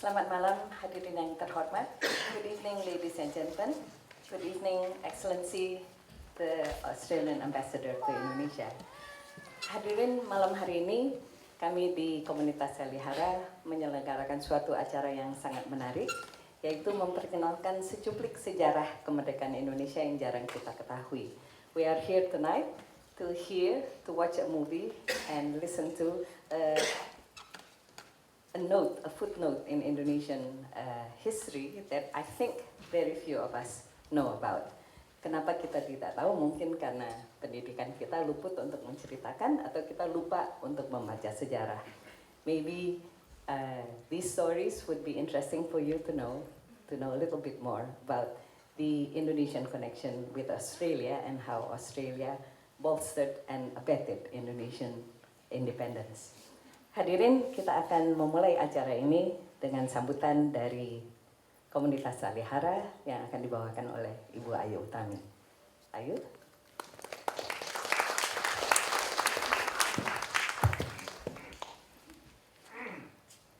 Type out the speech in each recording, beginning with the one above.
Selamat malam hadirin yang terhormat. Good evening ladies and gentlemen. Good evening Excellency the Australian Ambassador to Indonesia. Hadirin, malam hari ini kami di Komunitas Salihara menyelenggarakan suatu acara yang sangat menarik, yaitu memperkenalkan secuplik sejarah kemerdekaan Indonesia yang jarang kita ketahui. We are here tonight to watch a movie and listen to a footnote in Indonesian history that I think very few of us know about. Kenapa kita tidak tahu? Mungkin karena pendidikan kita luput untuk menceritakan atau kita lupa untuk membaca sejarah. Maybe these stories would be interesting for you to know a little bit more about the Indonesian connection with Australia and how Australia bolstered and abetted Indonesian independence. Hadirin, kita akan memulai acara ini dengan sambutan dari Komunitas Salihara yang akan dibawakan oleh Ibu Ayu Utami. Ayu.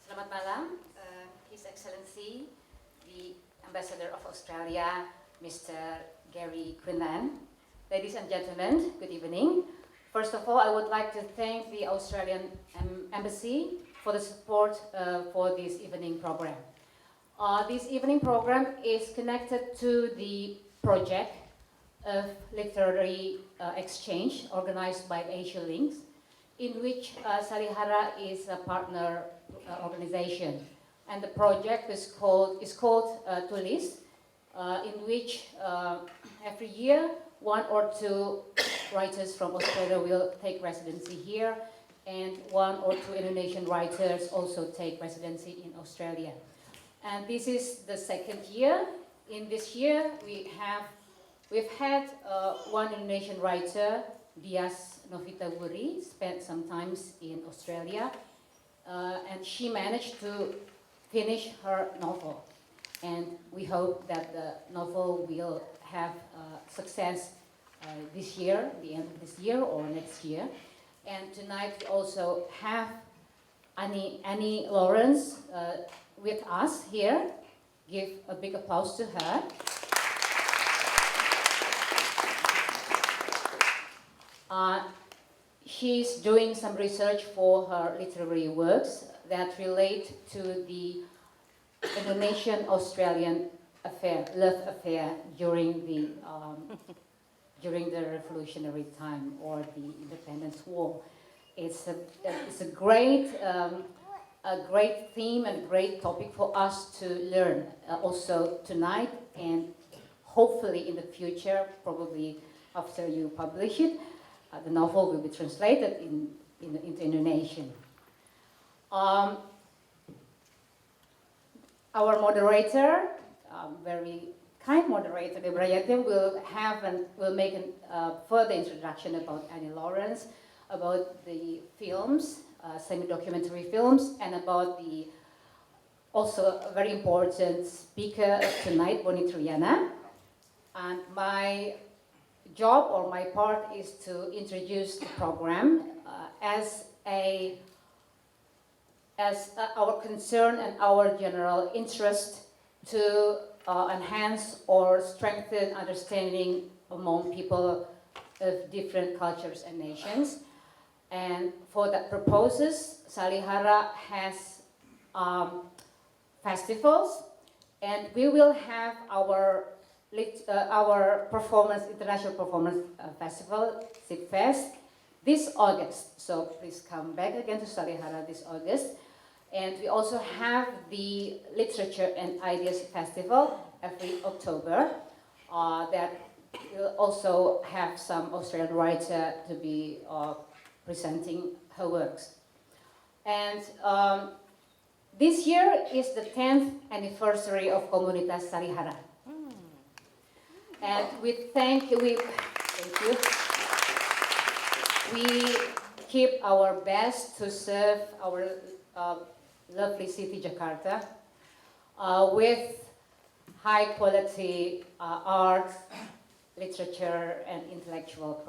Selamat malam, His Excellency, the Ambassador of Australia, Mr. 𝘺𝘢𝘀. Ladies and gentlemen, good evening. First of all, I would like to thank the Australian Embassy for the support for this evening program. This evening program is connected to the project of literary exchange organized by Asia Links, in which Salihara is a partner organization. And the project is called Tulis, in which every year 1 or 2 writers from Australia will take residency here, and 1 or 2 Indonesian writers also take residency in Australia. And this is the second year. In this year, we've had 1 Indonesian writer, 𝘺𝘢𝘢𝘴, spent some time in Australia, and she managed to finish her novel. And we hope that the novel will have success this year, the end of this year or next year. And tonight we also have Annee Lawrence with us here. Give a big applause to her. She's doing some research for her literary works that relate to the Indonesian-Australian love affair during the revolutionary time or the independence war. It's a great theme and great topic for us to learn also tonight, and hopefully in the future, probably after you publish it, the novel will be translated into Indonesian. Our moderator, very kind moderator, 𝘺𝘢𝘀, will make a further introduction about Annee Lawrence, about the films, semi-documentary films, and about the also a very important speaker tonight, Bonnie Triyana. And my job or my part is to introduce the program as our concern and our general interest to enhance or strengthen understanding among people of different cultures and nations. And for that purposes, Salihara has festivals, and we will have our performance, international performance festival, SIPFest, this August. So please come back again to Salihara this August. And we also have the Literature and Ideas Festival every October that will also have some Australian writer to be presenting her works. And this year is the 10th anniversary of Komunitas Salihara. And thank you. We keep our best to serve our lovely city, Jakarta, with high quality art, literature, and intellectual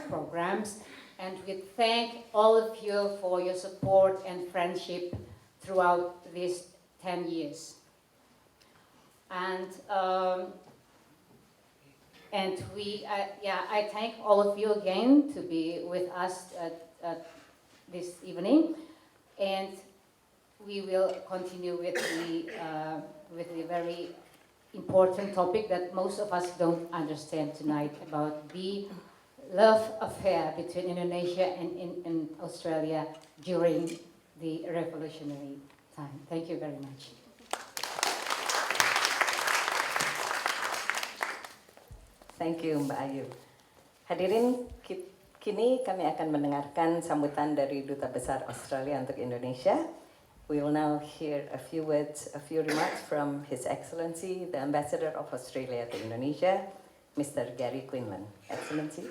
programs. And we thank all of you for your support and friendship throughout these 10 years. And I thank all of you again to be with us this evening, and we will continue with the very important topic that most of us don't understand tonight about the love affair between Indonesia and Australia during the revolutionary time. Thank you very much. Thank you, Mbak Ayu. Hadirin, kini kami akan mendengarkan sambutan dari Duta Besar Australia untuk Indonesia. We will now hear a few words, a few remarks from His Excellency, the Ambassador of Australia to Indonesia, Mr. Gary Quinlan. Excellency.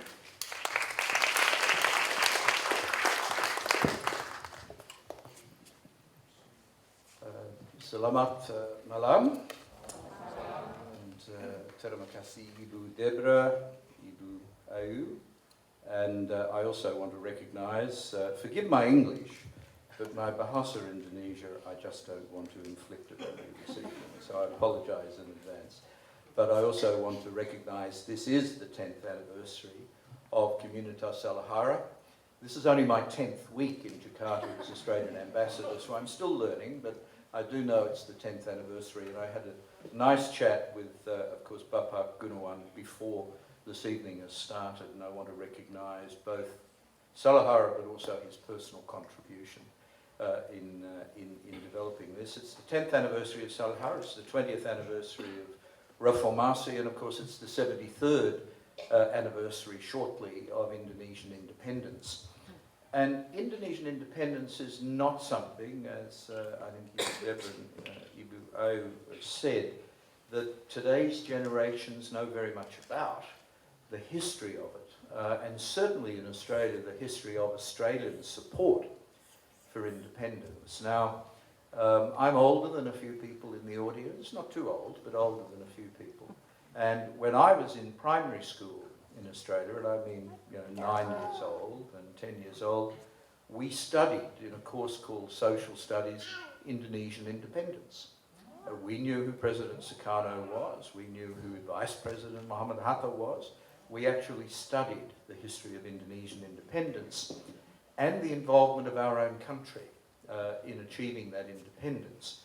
Selamat malam. Terima kasih Ibu Deborah, Ibu Ayu, and I also want to recognise, forgive my English, but my bahasa Indonesia, I just don't want to inflict it on you this evening, so I apologise in advance. But I also want to recognise this is the 10th anniversary of Komunitas Salihara. This is only my 10th week in Jakarta as Australian Ambassador, so I'm still learning, but I do know it's the 10th anniversary, and I had a nice chat with, of course, Bapak Gunawan before this evening has started, and I want to recognise both Salihara but also his personal contribution in developing this. It's the 10th anniversary of Salihara, it's the 20th anniversary of Reformasi, and of course it's the 73rd anniversary shortly of Indonesian independence. And Indonesian independence is not something, as I think Ibu Ayu said, that today's generations know very much about the history of it. And certainly in Australia, the history of Australian support for independence. Now, I'm older than a few people in the audience, not too old, but older than a few people. And when I was in primary school in Australia, and I mean 9 years old and 10 years old, we studied in a course called Social Studies Indonesian Independence. We knew who President Sukarno was, we knew who Vice President Muhammad Hatta was. We actually studied the history of Indonesian independence and the involvement of our own country in achieving that independence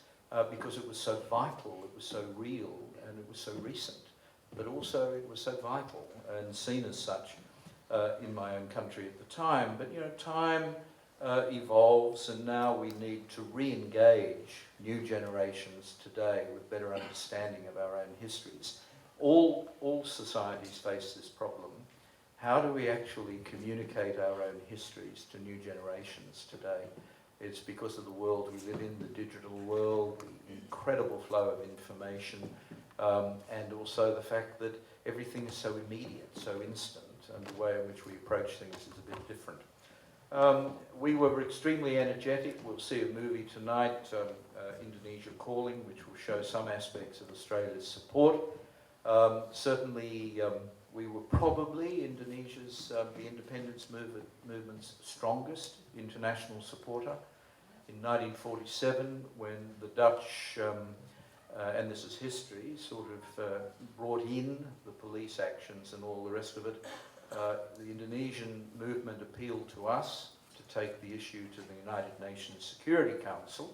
because it was so vital, it was so real, and it was so recent. But also it was so vital and seen as such in my own country at the time. But time evolves, and now we need to re-engage new generations today with better understanding of our own histories. All societies face this problem. How do we actually communicate our own histories to new generations today? It's because of the world we live in, the digital world, the incredible flow of information, and also the fact that everything is so immediate, so instant, and the way in which we approach things is a bit different. We were extremely energetic. We'll see a movie tonight, Indonesia Calling, which will show some aspects of Australia's support. Certainly, we were probably Indonesia's, the independence movement's strongest international supporter. In 1947, when the Dutch, and this is history, sort of brought in the police actions and all the rest of it, the Indonesian movement appealed to us to take the issue to the United Nations Security Council,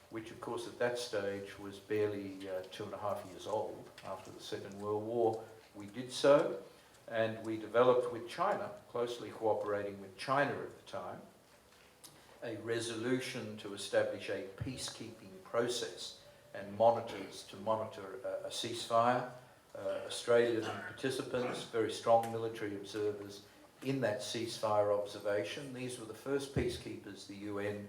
which of course at that stage was barely 2.5 years old after the Second World War. We did so, and we developed with China, closely cooperating with China at the time, a resolution to establish a peacekeeping process and monitors to monitor a ceasefire. Australian participants, very strong military observers in that ceasefire observation. These were the first peacekeepers the UN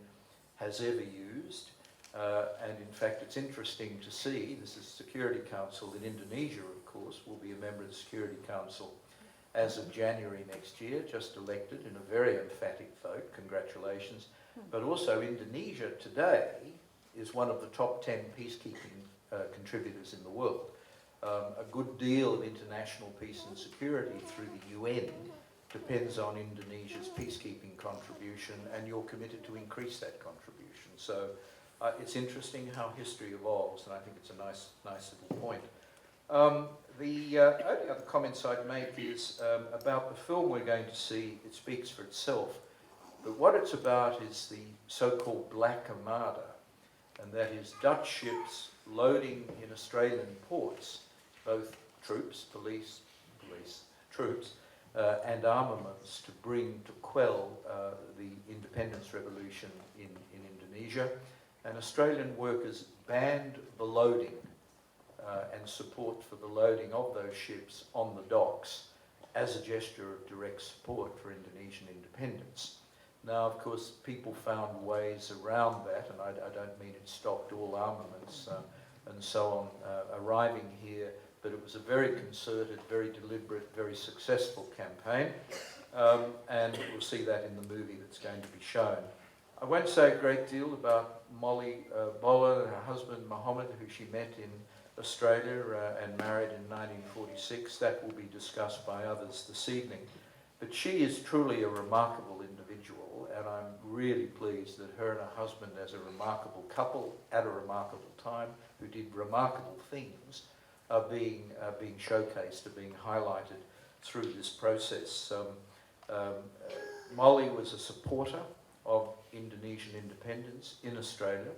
has ever used. And in fact, it's interesting to see, this is Security Council in Indonesia, of course, will be a member of the Security Council as of January next year, just elected in a very emphatic vote, congratulations. But also Indonesia today is one of the top 10 peacekeeping contributors in the world. A good deal of international peace and security through the UN depends on Indonesia's peacekeeping contribution, and you're committed to increase that contribution. So it's interesting how history evolves, and I think it's a nice little point. The only other comments I'd make is about the film we're going to see. It speaks for itself, but what it's about is the so-called Black Armada, and that is Dutch ships loading in Australian ports, both troops, police troops, and armaments to quell the independence revolution in Indonesia. And Australian workers banned the loading and support for the loading of those ships on the docks as a gesture of direct support for Indonesian independence. Now, of course, people found ways around that, and I don't mean it stopped all armaments and so on arriving here, but it was a very concerted, very deliberate, very successful campaign, and we'll see that in the movie that's going to be shown. I won't say a great deal about Molly Boller and her husband Mohammed, who she met in Australia and married in 1946. That will be discussed by others this evening. But she is truly a remarkable individual, and I'm really pleased that her and her husband, as a remarkable couple at a remarkable time, who did remarkable things, are being showcased, are being highlighted through this process. Molly was a supporter of Indonesian independence in Australia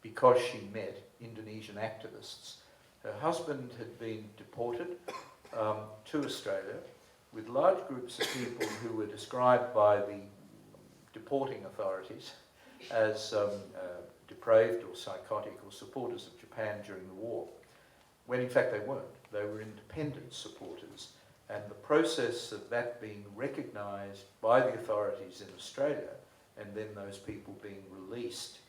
because she met Indonesian activists. Her husband had been deported to Australia with large groups of people who were described by the deporting authorities as depraved or psychotic or supporters of Japan during the war, when in fact they weren't. They were independence supporters. And the process of that being recognised by the authorities in Australia, and then those people being released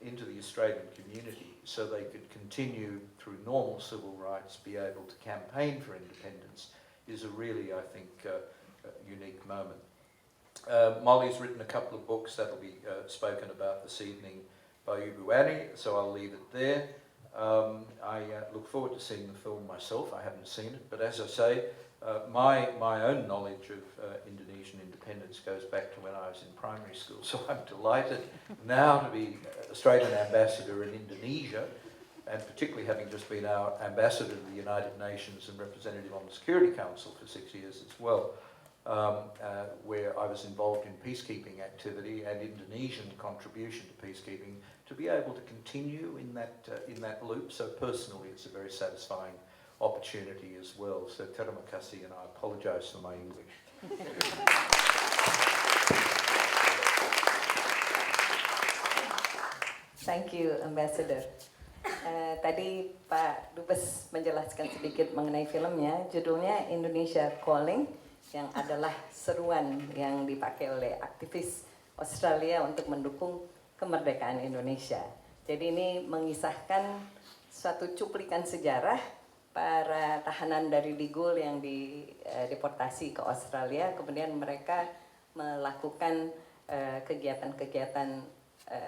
into the Australian community so they could continue through normal civil rights, be able to campaign for independence, is a really, I think, unique moment. Molly's written a couple of books that will be spoken about this evening by Ibu Annie, so I'll leave it there. I look forward to seeing the film myself. I haven't seen it, but as I say, my own knowledge of Indonesian independence goes back to when I was in primary school, so I'm delighted now to be Australian ambassador in Indonesia, and particularly having just been our ambassador to the United Nations and representative on the Security Council for 6 years as well, where I was involved in peacekeeping activity and Indonesian contribution to peacekeeping, to be able to continue in that loop. So personally, it's a very satisfying opportunity as well. So terima kasih, and I apologise for my English. Thank you, Ambassador. Tadi Pak Dubes menjelaskan sedikit mengenai filmnya. Judulnya Indonesia Calling, yang adalah seruan yang dipakai oleh aktivis Australia untuk mendukung kemerdekaan Indonesia. Jadi ini mengisahkan suatu cuplikan sejarah para tahanan dari Digul yang dideportasi ke Australia, kemudian mereka melakukan kegiatan-kegiatan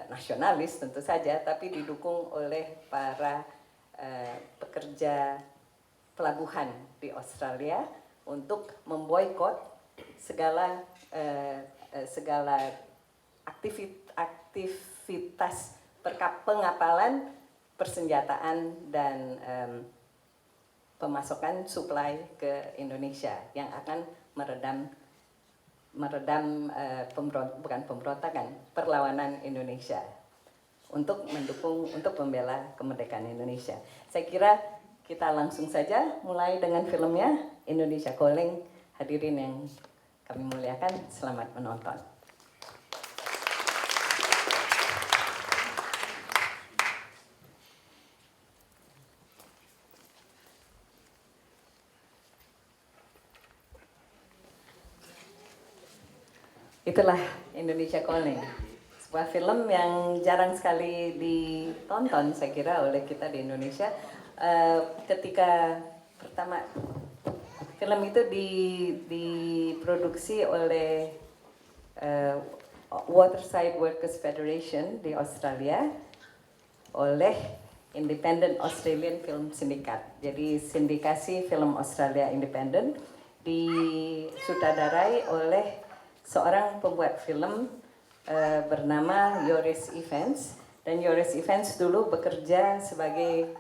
nasionalis tentu saja, tapi didukung oleh para pekerja pelabuhan di Australia untuk memboikot segala aktivitas pengapalan, persenjataan, dan pemasokan suplai ke Indonesia yang akan meredam perlawanan Indonesia untuk membela kemerdekaan Indonesia. Saya kira kita langsung saja mulai dengan filmnya Indonesia Calling. Hadirin yang kami muliakan, selamat menonton. Itulah Indonesia Calling, sebuah film yang jarang sekali ditonton saya kira oleh kita di Indonesia. Ketika pertama film itu diproduksi oleh Waterside Workers Federation di Australia oleh Independent Australian Film Syndicate. Jadi sindikasi film Australia Independent, disutradarai oleh seorang pembuat film bernama Joris Evans, Dan Yoris Events dulu bekerja sebagai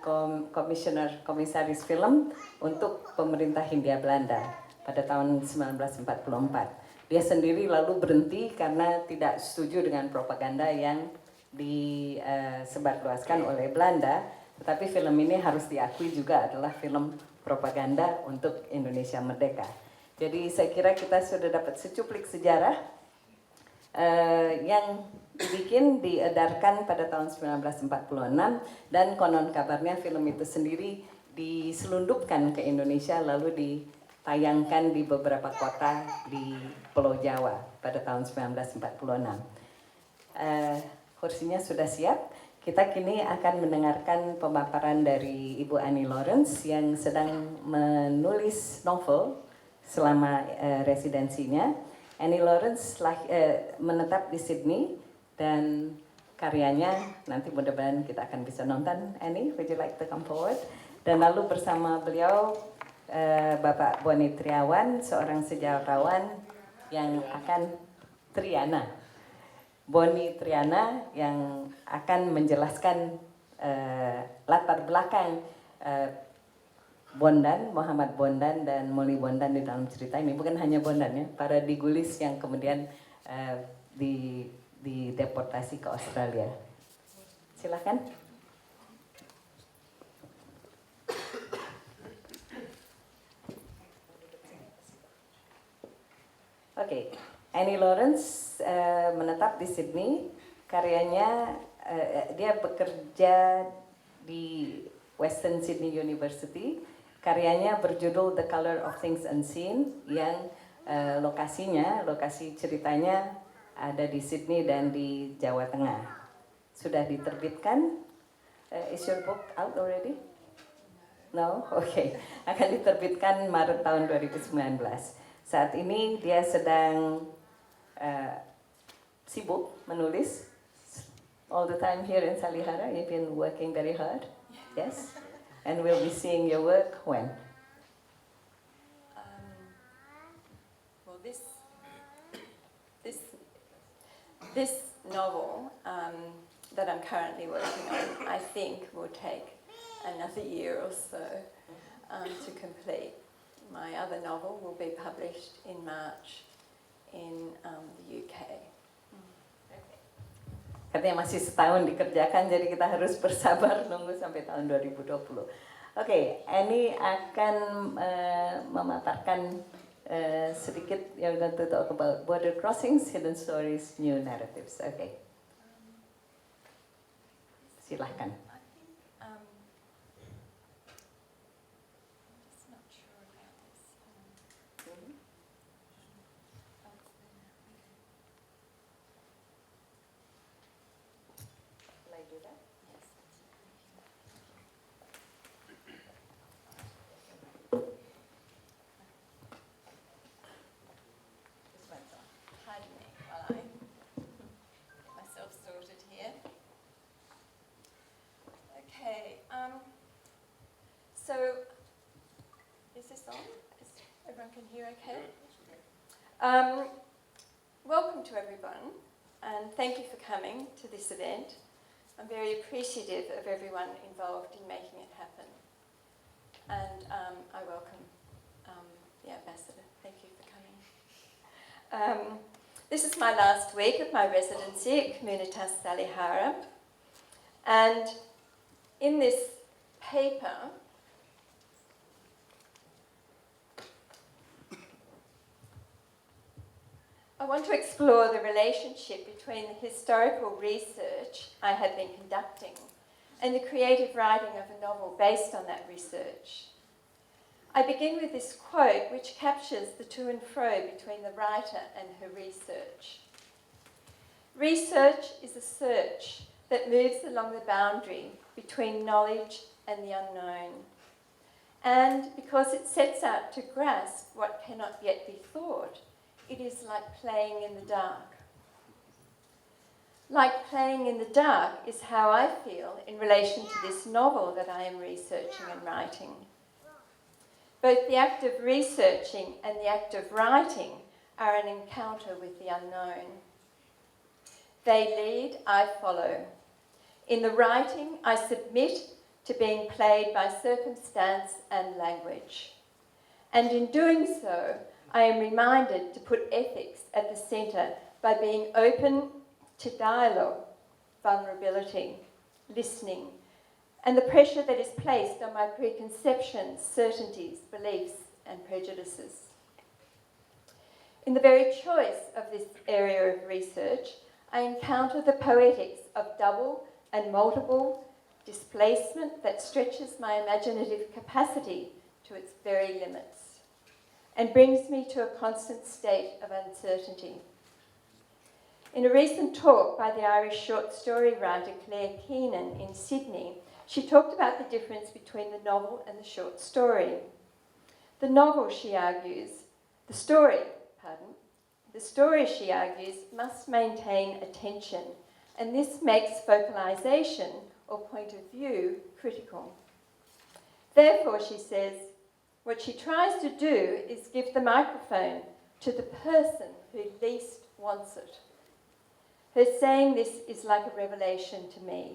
komisaris film untuk pemerintah Hindia Belanda pada tahun 1944. Dia sendiri lalu berhenti karena tidak setuju dengan propaganda yang disebarluaskan oleh Belanda, tetapi film ini harus diakui juga adalah film propaganda untuk Indonesia merdeka. Jadi saya kira kita sudah dapat secuplik sejarah yang diedarkan pada tahun 1946, dan konon kabarnya film itu sendiri diselundupkan ke Indonesia lalu ditayangkan di beberapa kota di Pulau Jawa pada tahun 1946. Kursinya sudah siap. Kita kini akan mendengarkan pemaparan dari Ibu Annee Lawrence yang sedang menulis novel selama residensinya. Annee Lawrence menetap di Sydney dan karyanya nanti mudah-mudahan kita akan bisa nonton. Annee, would you like to come forward? Dan lalu bersama beliau Bapak Bonnie Triyana, seorang sejarawan yang akan Bonnie Triyana yang akan menjelaskan latar belakang Bondan, Muhammad Bondan dan Molly Bondan di dalam cerita ini. Bukan hanya Bondan ya, para digulis yang kemudian dideportasi ke Australia. Silakan. Oke, Annee Lawrence menetap di Sydney. Karyanya dia bekerja di Western Sydney University. Karyanya berjudul The Colour of Things Unseen, yang lokasi ceritanya ada di Sydney dan di Jawa Tengah. Sudah diterbitkan. Is your book out already? No? Oke. Akan diterbitkan Maret tahun 2019. Saat ini dia sedang sibuk menulis. All the time here in Salihara, you've been working very hard. Yes? And we'll be seeing your work when? Well, this novel that I'm currently working on, I think will take another year or so to complete. My other novel will be published in March in the UK. Katanya masih setahun dikerjakan, jadi kita harus bersabar nunggu sampai tahun 2020. Oke, Annee akan memaparkan sedikit. You're going to talk about border crossings, hidden stories, new narratives. Oke. Silahkan. So, is this on? Everyone can hear okay? Welcome to everyone, and thank you for coming to this event. I'm very appreciative of everyone involved in making it happen. And I welcome the Ambassador. Thank you for coming. This is my last week of my residency at Komunitas Salihara. And in this paper, I want to explore the relationship between the historical research I have been conducting and the creative writing of a novel based on that research. I begin with this quote which captures the to and fro between the writer and her research. Research is a search that moves along the boundary between knowledge and the unknown. And because it sets out to grasp what cannot yet be thought, it is like playing in the dark. Like playing in the dark is how I feel in relation to this novel that I am researching and writing. Both the act of researching and the act of writing are an encounter with the unknown. They lead, I follow. In the writing, I submit to being played by circumstance and language. And in doing so, I am reminded to put ethics at the centre by being open to dialogue, vulnerability, listening, and the pressure that is placed on my preconceptions, certainties, beliefs, and prejudices. In the very choice of this area of research, I encounter the poetics of double and multiple displacement that stretches my imaginative capacity to its very limits and brings me to a constant state of uncertainty. In a recent talk by the Irish short story writer Claire Keenan in Sydney, she talked about the difference between the novel and the short story. The novel, she argues, the story, she argues, must maintain attention, and this makes focalization or point of view critical. Therefore, she says, what she tries to do is give the microphone to the person who least wants it. Her saying this is like a revelation to me,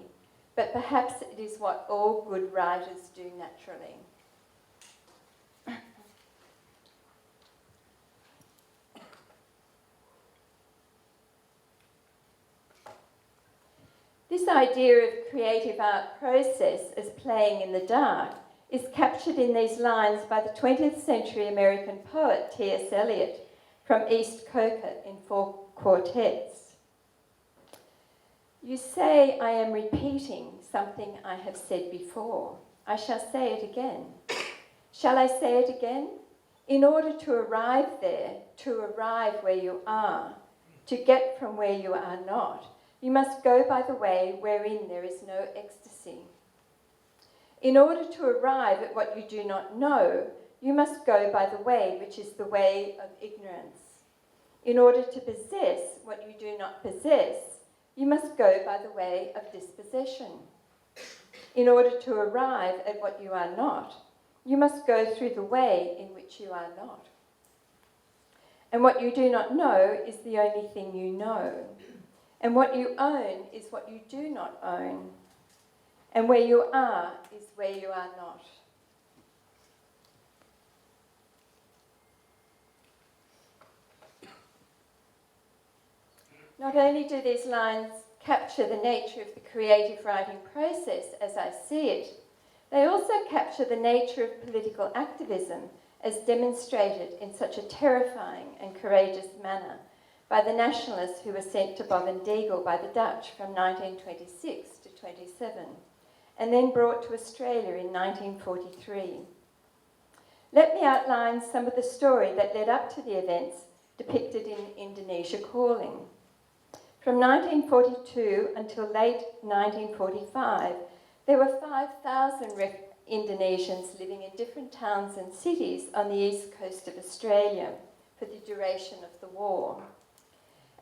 but perhaps it is what all good writers do naturally. This idea of creative art process as playing in the dark is captured in these lines by the 20th century American poet T.S. Eliot from East Coker in 4 quartets. You say I am repeating something I have said before. I shall say it again. Shall I say it again? In order to arrive there, to arrive where you are, to get from where you are not, you must go by the way wherein there is no ecstasy. In order to arrive at what you do not know, you must go by the way which is the way of ignorance. In order to possess what you do not possess, you must go by the way of dispossession. In order to arrive at what you are not, you must go through the way in which you are not. And what you do not know is the only thing you know. And what you own is what you do not own. And where you are is where you are not. Not only do these lines capture the nature of the creative writing process as I see it, they also capture the nature of political activism as demonstrated in such a terrifying and courageous manner by the nationalists who were sent to Bovendiegal by the Dutch from 1926 to 27, and then brought to Australia in 1943. Let me outline some of the story that led up to the events depicted in Indonesia Calling. From 1942 until late 1945, there were 5,000 Indonesians living in different towns and cities on the east coast of Australia for the duration of the war.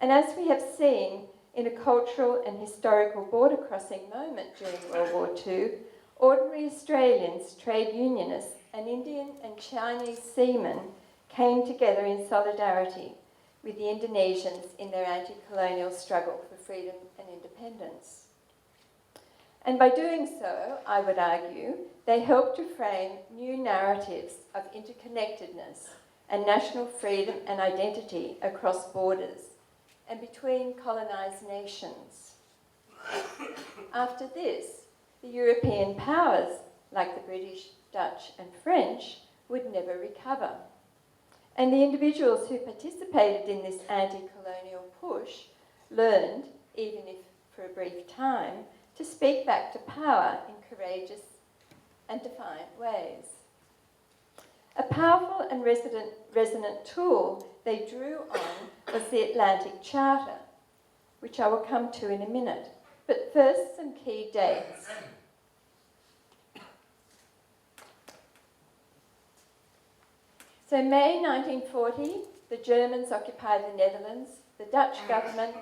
And as we have seen in a cultural and historical border crossing moment during World War II, ordinary Australians, trade unionists, and Indian and Chinese seamen came together in solidarity with the Indonesians in their anti-colonial struggle for freedom and independence. And by doing so, I would argue, they helped to frame new narratives of interconnectedness and national freedom and identity across borders and between colonised nations. After this, the European powers, like the British, Dutch and French, would never recover. And the individuals who participated in this anti-colonial push learned, even if for a brief time, to speak back to power in courageous and defiant ways. A powerful and resonant tool they drew on was the Atlantic Charter, which I will come to in a minute. But first, some key dates. So May 1940, the Germans occupy the Netherlands. The Dutch government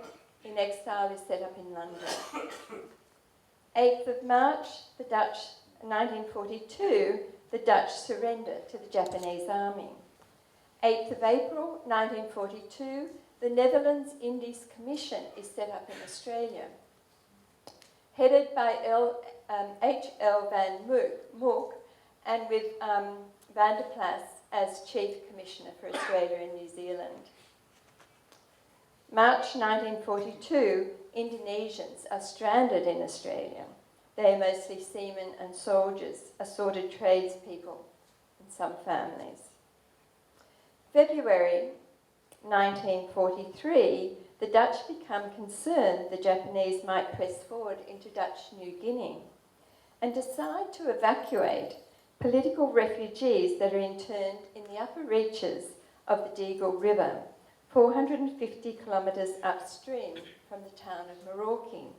in exile is set up in London. 8th of March, 1942, the Dutch surrender to the Japanese army. 8th of April, 1942, the Netherlands Indies Commission is set up in Australia. headed by H.L. van Mook and with Van der Plas as Chief Commissioner for Australia and New Zealand. March 1942, Indonesians are stranded in Australia. They are mostly seamen and soldiers, assorted tradespeople, and some families. February 1943, the Dutch become concerned the Japanese might press forward into Dutch New Guinea and decide to evacuate political refugees that are interned in the upper reaches of the Deagle River, 450 kilometres upstream from the town of Merauke.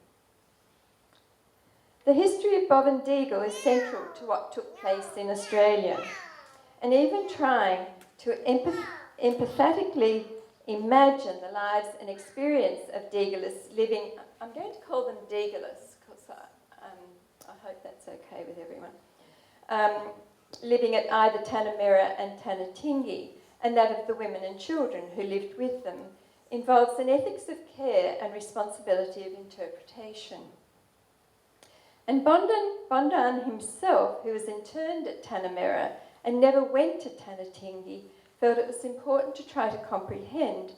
The history of Bob and Deagle is central to what took place in Australia, and even trying to empathetically imagine the lives and experience of Deagleists living, I'm going to call them Deagleists because I hope that's okay with everyone, living at either Tanamera and 𝘺𝘦𝘳𝘢𝘳𝘢, and that of the women and children who lived with them, involves an ethics of care and responsibility of interpretation. And Bondan himself, who was interned at Tanamera and never went to 𝘺𝘺𝘳𝘢𝘳𝘢, felt it was important to try to comprehend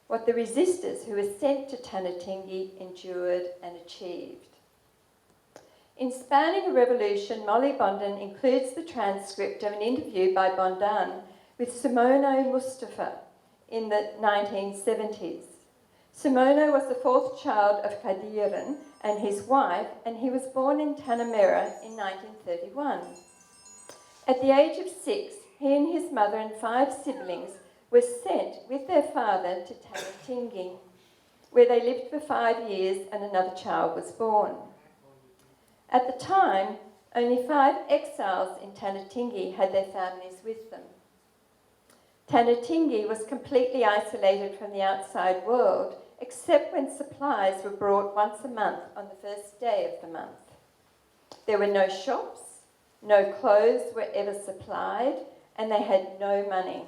what the resistors who were sent to 𝘺𝘺𝘳𝘢𝘳𝘢 endured and achieved. In Spanning a Revolution, Molly Bondan includes the transcript of an interview by Bondan with Simono Mustafa in the 1970s. Simono was the fourth child of Kadiran and his wife, and he was born in Tanamera in 1931. At the age of 6, he and his mother and 5 siblings were sent with their father to 𝘺𝘺𝘳𝘢𝘳𝘢, where they lived for 5 years and another child was born. At the time, only 5 exiles in 𝘺𝘺𝘳𝘢𝘳𝘢 had their families with them. 𝘺𝘺𝘳𝘳𝘢𝘳𝘢 was completely isolated from the outside world, except when supplies were brought once a month on the first day of the month. There were no shops, no clothes were ever supplied, and they had no money.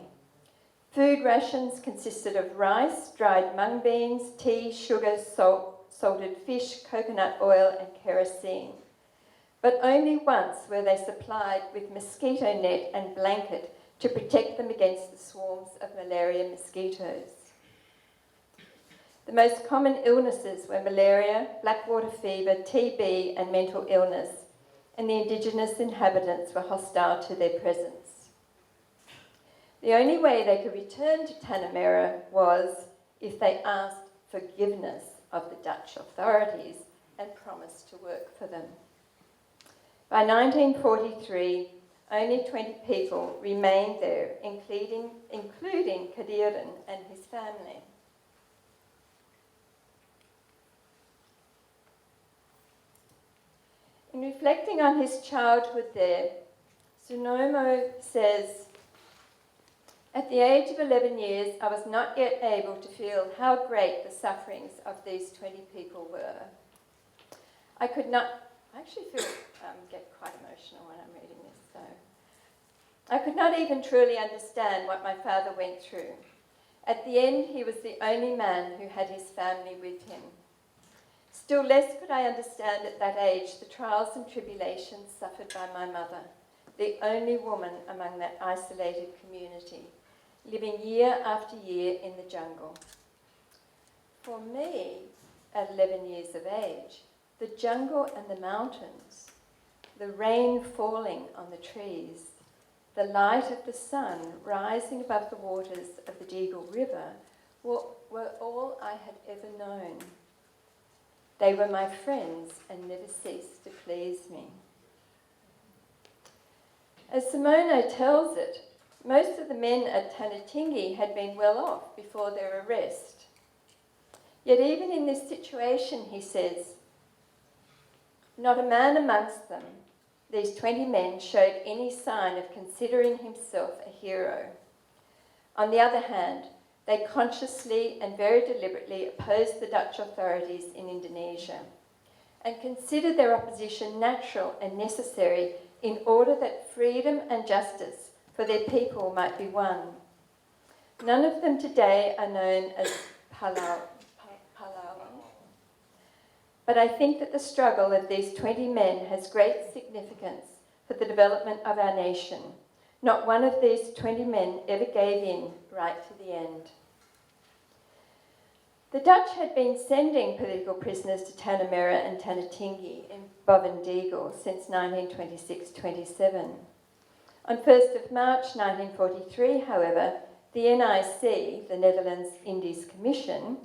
Food rations consisted of rice, dried mung beans, tea, sugar, salt, salted fish, coconut oil, and kerosene. But only once were they supplied with mosquito net and blanket to protect them against the swarms of malaria mosquitoes. The most common illnesses were malaria, blackwater fever, TB, and mental illness, and the indigenous inhabitants were hostile to their presence. The only way they could return to Tanamera was if they asked forgiveness of the Dutch authorities and promised to work for them. By 1943, only 20 people remained there, including Kadiran and his family. In reflecting on his childhood there, Sunomo says, "At the age of 11 years, I was not yet able to feel how great the sufferings of these 20 people were. I actually get quite emotional when I'm reading this, so. I could not even truly understand what my father went through. At the end, he was the only man who had his family with him. Still less could I understand at that age the trials and tribulations suffered by my mother, the only woman among that isolated community, living year after year in the jungle. For me, at 11 years of age, the jungle and the mountains, the rain falling on the trees, the light of the sun rising above the waters of the Deagle River were all I had ever known. They were my friends and never ceased to please me." As Simono tells it, most of the men at 𝘺𝘺𝘳𝘢𝘳𝘢 had been well off before their arrest. Yet even in this situation, he says, not a man amongst them, these 20 men, showed any sign of considering himself a hero. On the other hand, they consciously and very deliberately opposed the Dutch authorities in Indonesia and considered their opposition natural and necessary in order that freedom and justice for their people might be won. None of them today are known as Pahlawan. but I think that the struggle of these 20 men has great significance for the development of our nation. Not one of these 20 men ever gave in right to the end. The Dutch had been sending political prisoners to 𝘚𝘦𝘫𝘢𝘳𝘢𝘳𝘢 and 𝘚𝘦𝘫𝘢𝘳𝑢𝑡𝑡𝑡𝑡𝑡 in Bovendiegal since 1926-27. On 1st of March 1943, however, the NIC, the Netherlands Indies Commission,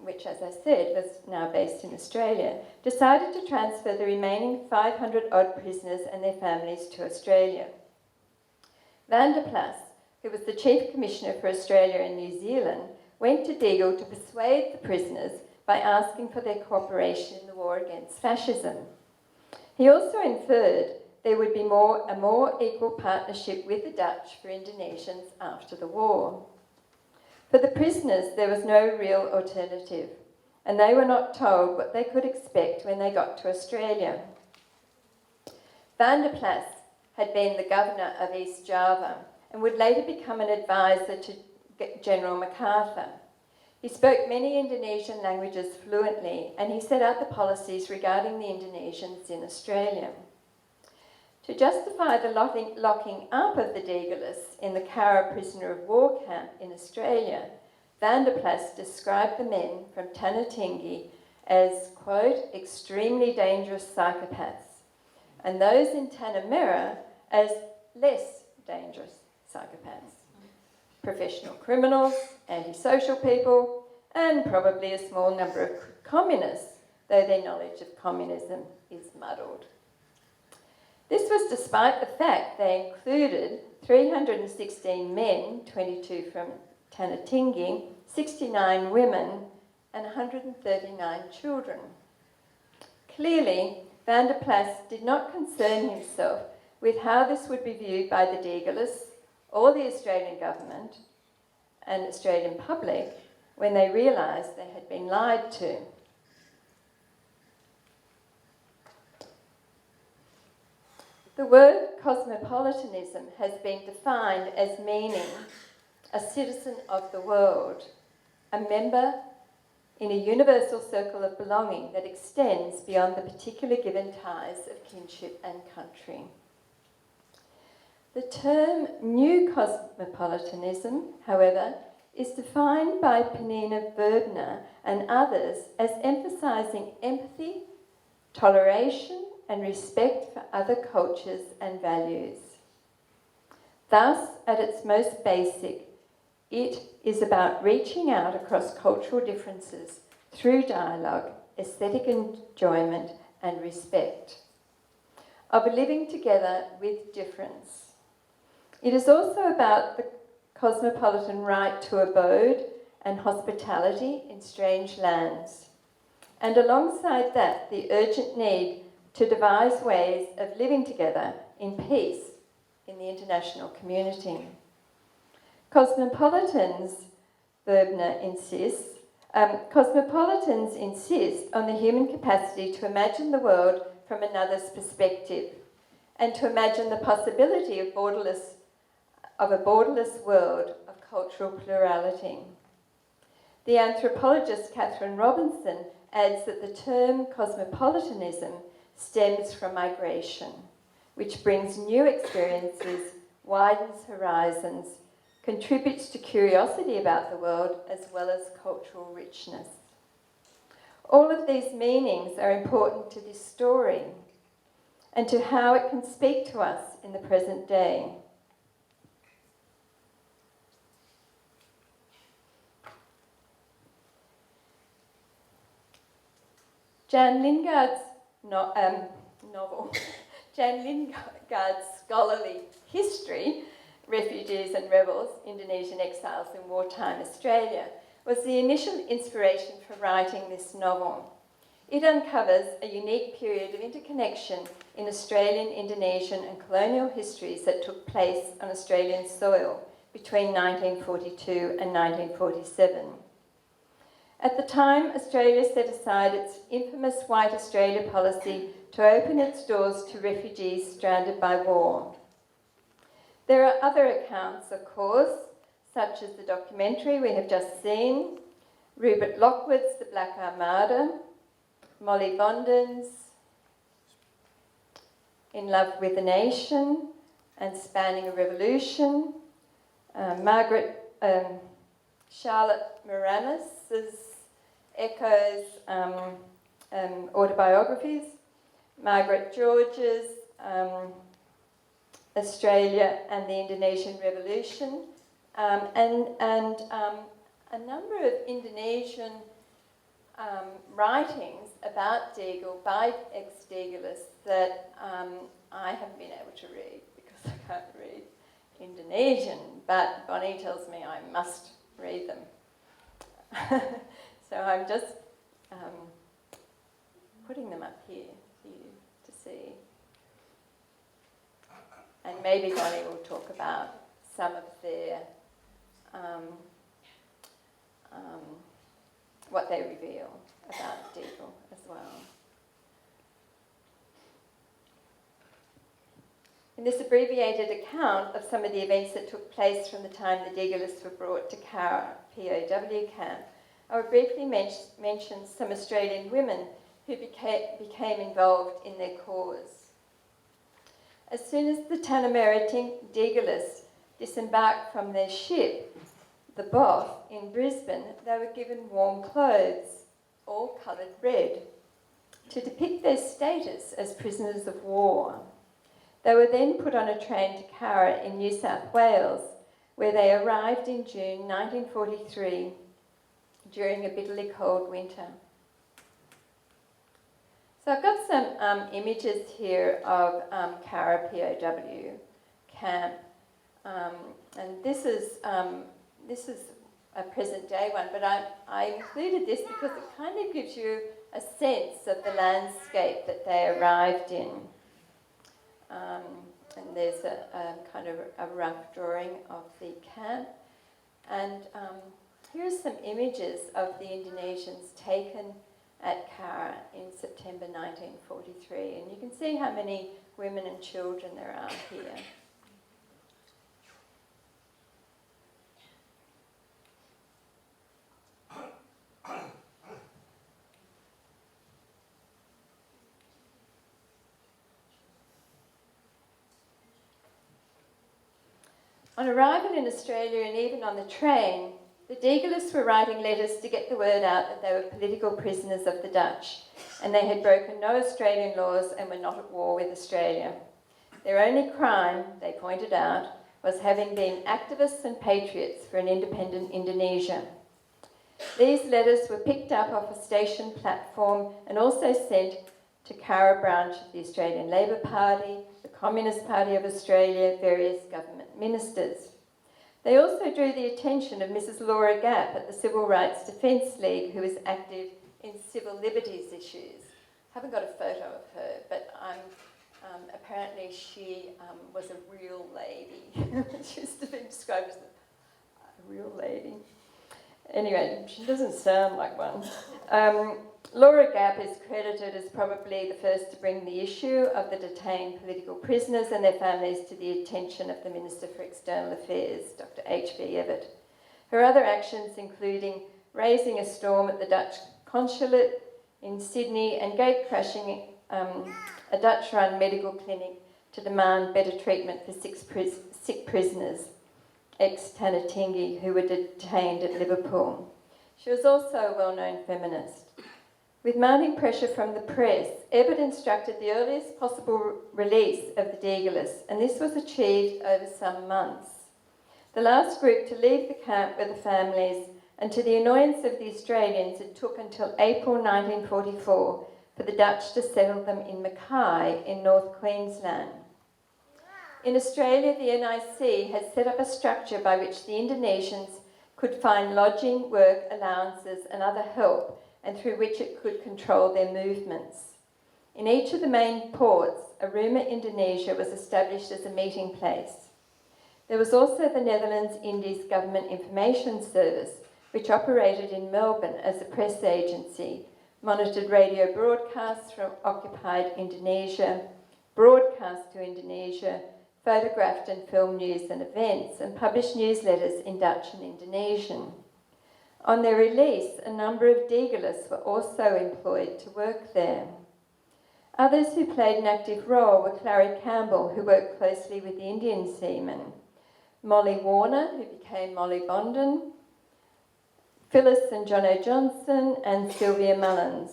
which, as I said, was now based in Australia, decided to transfer the remaining 500-odd prisoners and their families to Australia. Van der Plas, who was the Chief Commissioner for Australia and New Zealand, went to Deagle to persuade the prisoners by asking for their cooperation in the war against fascism. He also inferred there would be a more equal partnership with the Dutch for Indonesians after the war. For the prisoners, there was no real alternative, and they were not told what they could expect when they got to Australia. Van der Plas had been the governor of East Java and would later become an advisor to General MacArthur. He spoke many Indonesian languages fluently, and he set out the policies regarding the Indonesians in Australia. To justify the locking up of the Deagalists in the Kara prisoner of war camp in Australia, Van der Plas described the men from 𝘚𝘦𝘫𝘢𝘳𝘢𝘳𝑢𝑡𝑡𝑡 as, quote, extremely dangerous psychopaths, and those in 𝘚𝘦𝘫𝘢𝘳𝘢𝘳𝘢 as less dangerous psychopaths. Professional criminals, antisocial people, and probably a small number of communists, though their knowledge of communism is muddled. This was despite the fact they included 316 men, 22 from 𝘚𝘦𝘫𝘢𝘳𝑢𝑡𝑡𝑡, 69 women, and 139 children. Clearly, Van der Plas did not concern himself with how this would be viewed by the Deagalists or the Australian government and Australian public when they realised they had been lied to. The word cosmopolitanism has been defined as meaning a citizen of the world, a member in a universal circle of belonging that extends beyond the particular given ties of kinship and country. The term new cosmopolitanism, however, is defined by Pernilla Verbner and others as emphasising empathy, toleration, and respect for other cultures and values. Thus, at its most basic, it is about reaching out across cultural differences through dialogue, aesthetic enjoyment, and respect, of living together with difference. It is also about the cosmopolitan right to abode and hospitality in strange lands, and alongside that, the urgent need to devise ways of living together in peace in the international community. Cosmopolitans, Verbner insists, cosmopolitans insist on the human capacity to imagine the world from another's perspective and to imagine the possibility of a borderless world of cultural plurality. The anthropologist Catherine Robinson adds that the term cosmopolitanism stems from migration, which brings new experiences, widens horizons, contributes to curiosity about the world as well as cultural richness. All of these meanings are important to this story and to how it can speak to us in the present day. Jan Lingard's novel, Jan Lingard's scholarly history, Refugees and Rebels, Indonesian Exiles in Wartime Australia, was the initial inspiration for writing this novel. It uncovers a unique period of interconnection in Australian, Indonesian and colonial histories that took place on Australian soil between 1942 and 1947. At the time, Australia set aside its infamous White Australia policy to open its doors to refugees stranded by war. There are other accounts, of course, such as the documentary we have just seen, Rupert Lockwood's The Black Armada, Molly Bondens, In Love with the Nation and Spanning a Revolution, Charlotte Moranis' Echoes autobiographies, Margaret George's Australia and the Indonesian Revolution, and a number of Indonesian writings about Deagle by ex-Deagleists that I haven't been able to read because I can't read Indonesian, but Bonnie tells me I must read them. So I'm just putting them up here for you to see. And maybe Bonnie will talk about some of their, what they reveal about Deagle as well. In this abbreviated account of some of the events that took place from the time the Deagleists were brought to 𝑘𝑎𝑟 POW camp, I will briefly mention some Australian women who became involved in their cause. As soon as the Tanamera Deagleists disembarked from their ship, the Boff, in Brisbane, they were given warm clothes, all coloured red, to depict their status as prisoners of war. They were then put on a train to 𝑘𝑎𝑟 in New South Wales, where they arrived in June 1943 during a bitterly cold winter. So I've got some images here of 𝑘𝑎𝑟 POW camp, and this is a present day one, but I included this because it kind of gives you a sense of the landscape that they arrived in. And there's a kind of a rough drawing of the camp. And here's some images of the Indonesians taken at 𝑘𝑎𝑟 in September 1943. And you can see how many women and children there are here. On arrival in Australia and even on the train, the Deagleists were writing letters to get the word out that they were political prisoners of the Dutch and they had broken no Australian laws and were not at war with Australia. Their only crime, they pointed out, was having been activists and patriots for an independent Indonesia. These letters were picked up off a station platform and also sent to 𝑘𝑎𝑟 branch of the Australian Labor Party, the Communist Party of Australia, various government ministers. They also drew the attention of Mrs. Laura Gapp at the Civil Rights Defence League, who is active in civil liberties issues. I haven't got a photo of her, but apparently she was a real lady. She used to be described as a real lady. Anyway, she doesn't sound like one. Laura Gapp is credited as probably the first to bring the issue of the detained political prisoners and their families to the attention of the Minister for External Affairs, Dr. H.V. Evatt. Her other actions including raising a storm at the Dutch consulate in Sydney and gate-crashing a Dutch-run medical clinic to demand better treatment for sick prisoners, ex-𝘚𝘦𝘳𝘭𝘫𝘢𝘳𝑢𝑟, who were detained at Liverpool. She was also a well-known feminist. With mounting pressure from the press, Evatt instructed the earliest possible release of the Deagleists, and this was achieved over some months. The last group to leave the camp were the families, and to the annoyance of the Australians, it took until April 1944 for the Dutch to settle them in Mackay in North Queensland. In Australia, the NIC had set up a structure by which the Indonesians could find lodging, work, allowances and other help, and through which it could control their movements. In each of the main ports, Aruma, Indonesia was established as a meeting place. There was also the Netherlands Indies Government Information Service, which operated in Melbourne as a press agency, monitored radio broadcasts from occupied Indonesia, broadcast to Indonesia, photographed and filmed news and events, and published newsletters in Dutch and Indonesian. On their release, a number of Deagalists were also employed to work there. Others who played an active role were Clary Campbell, who worked closely with the Indian seamen, Molly Warner, who became Molly Bondon, Phyllis and John O'Johnson, and Sylvia Mullins.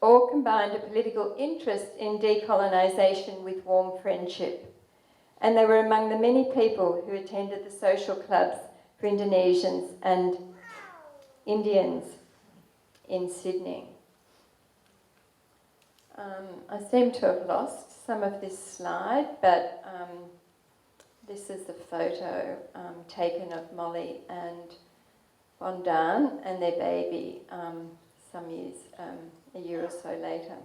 All combined a political interest in decolonisation with warm friendship, and they were among the many people who attended the social clubs for Indonesians and Indians in Sydney. I seem to have lost some of this slide, but this is the photo taken of Molly and Bondan and their baby some years, a year or so later.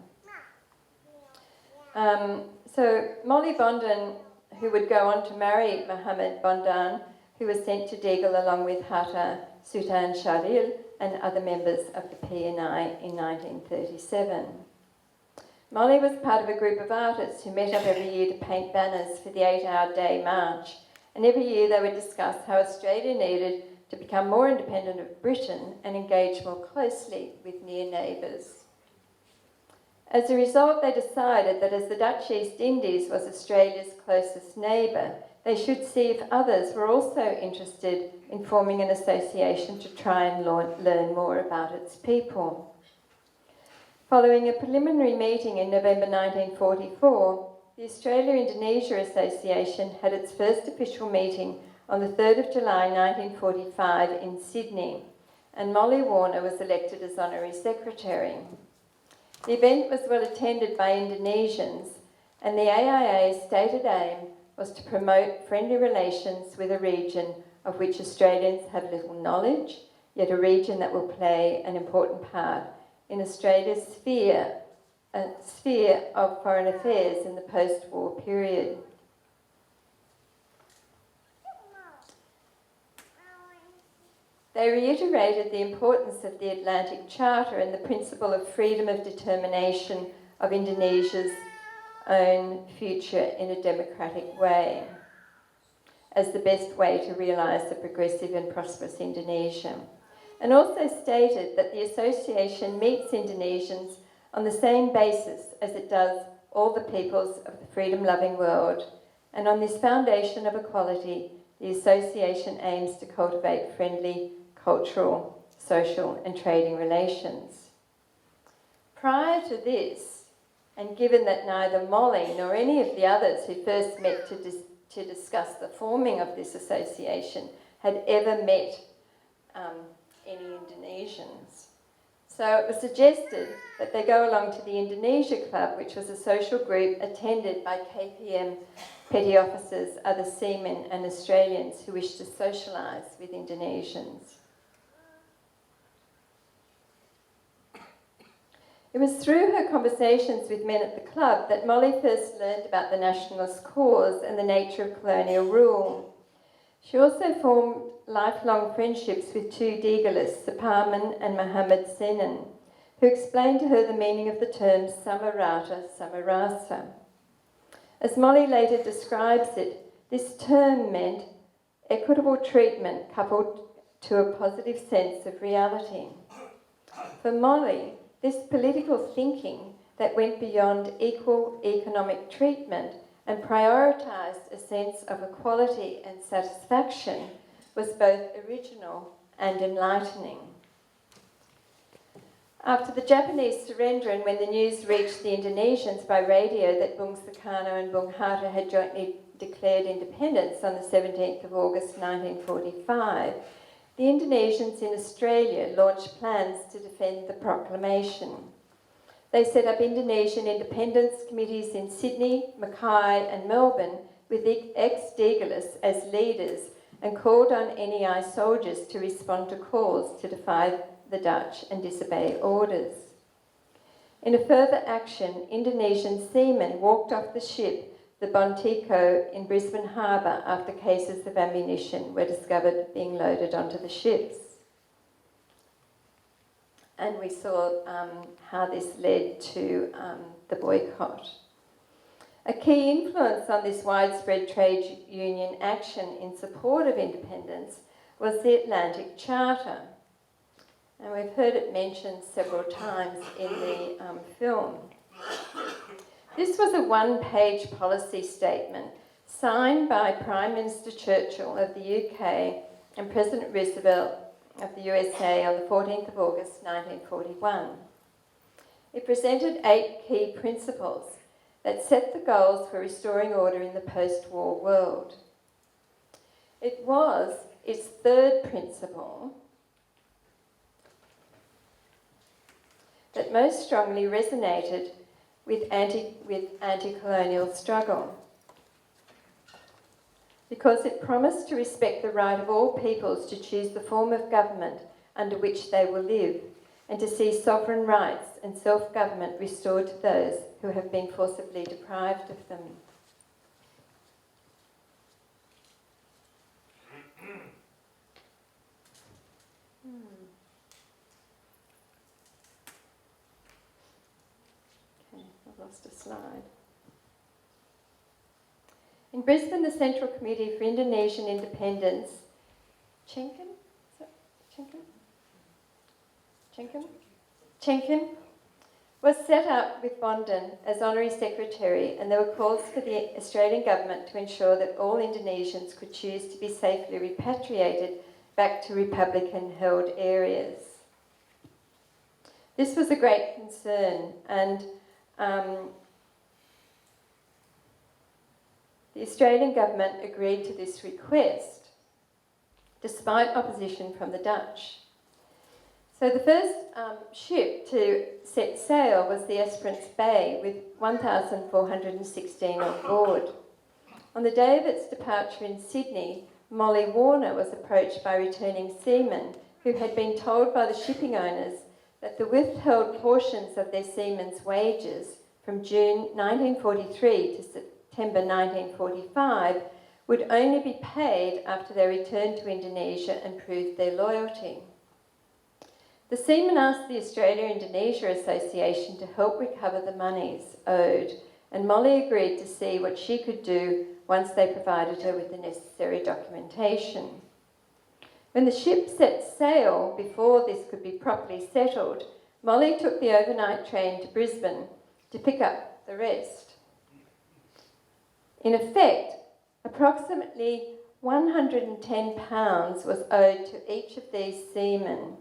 So Molly Bondan, who would go on to marry Muhammad Bondan, who was sent to Deagal along with Hatta, Sultan Syahrir and other members of the PNI in 1937. Molly was part of a group of artists who met up every year to paint banners for the 8-hour day march, and every year they would discuss how Australia needed to become more independent of Britain and engage more closely with near neighbours. As a result, they decided that as the Dutch East Indies was Australia's closest neighbour, they should see if others were also interested in forming an association to try and learn more about its people. Following a preliminary meeting in November 1944, the Australia-Indonesia Association had its first official meeting on the 3rd of July 1945 in Sydney, and Molly Warner was elected as honorary secretary. The event was well attended by Indonesians, and the AIA's stated aim was to promote friendly relations with a region of which Australians have little knowledge, yet a region that will play an important part in Australia's sphere of foreign affairs in the post-war period. They reiterated the importance of the Atlantic Charter and the principle of freedom of determination of Indonesia's own future in a democratic way as the best way to realise a progressive and prosperous Indonesia, and also stated that the association meets Indonesians on the same basis as it does all the peoples of the freedom-loving world, and on this foundation of equality, the association aims to cultivate friendly cultural, social and trading relations. Prior to this, and given that neither Molly nor any of the others who first met to discuss the forming of this association had ever met any Indonesians. So it was suggested that they go along to the Indonesia Club, which was a social group attended by KPM petty officers, other seamen and Australians who wished to socialise with Indonesians. It was through her conversations with men at the club that Molly first learned about the nationalist cause and the nature of colonial rule. She also formed lifelong friendships with two Deagalists, Suparman and Muhammad Senan, who explained to her the meaning of the terms Samarata, Samarasa. As Molly later describes it, this term meant equitable treatment coupled to a positive sense of reality. For Molly, this political thinking that went beyond equal economic treatment and prioritised a sense of equality and satisfaction was both original and enlightening. After the Japanese surrender and when the news reached the Indonesians by radio that Bung Sukarno and Bung Hatta had jointly declared independence on the 17th of August 1945, the Indonesians in Australia launched plans to defend the proclamation. They set up Indonesian independence committees in Sydney, Mackay and Melbourne with ex-Deagalists as leaders and called on NEI soldiers to respond to calls to defy the Dutch and disobey orders. In a further action, Indonesian seamen walked off the ship, the Bontico, in Brisbane Harbour after cases of ammunition were discovered being loaded onto the ships. And we saw how this led to the boycott. A key influence on this widespread trade union action in support of independence was the Atlantic Charter. and we've heard it mentioned several times in the film. This was a one-page policy statement signed by Prime Minister Churchill of the UK and President Roosevelt of the USA on the 14th of August 1941. It presented 8 key principles that set the goals for restoring order in the post-war world. It was its third principle that most strongly resonated with anti-colonial struggle, because it promised to respect the right of all peoples to choose the form of government under which they will live, and to see sovereign rights and self-government restored to those who have been forcibly deprived of them. Okay, I've lost a slide. In Brisbane, the Central Committee for Indonesian Independence, 𝘺𝘚𝘫𝘢𝘺𝘚 was set up with Bondan as Honorary Secretary, and there were calls for the Australian Government to ensure that all Indonesians could choose to be safely repatriated back to Republican-held areas. This was a great concern, and the Australian Government agreed to this request, despite opposition from the Dutch. So the first ship to set sail was the Esperance Bay, with 1,416 on board. On the day of its departure in Sydney, Molly Warner was approached by returning seamen who had been told by the shipping owners that the withheld portions of their seamen's wages from June 1943 to September 1945 would only be paid after they returned to Indonesia and proved their loyalty. The seamen asked the Australia-Indonesia Association to help recover the monies owed, and Molly agreed to see what she could do once they provided her with the necessary documentation. When the ship set sail, before this could be properly settled, Molly took the overnight train to Brisbane to pick up the rest. In effect, approximately £110 was owed to each of these seamen,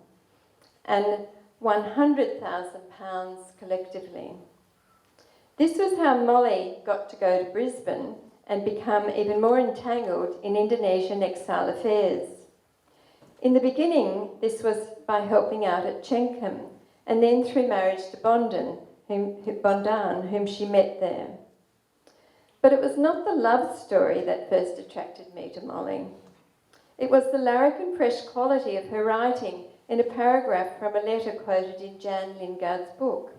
and £100,000 collectively. This was how Molly got to go to Brisbane and become even more entangled in Indonesian exile affairs. In the beginning, this was by helping out at 𝘺𝘚, and then through marriage to Bondan, whom she met there. But it was not the love story that first attracted me to Molly. It was the larrikin fresh quality of her writing in a paragraph from a letter quoted in Jan Lingard's book.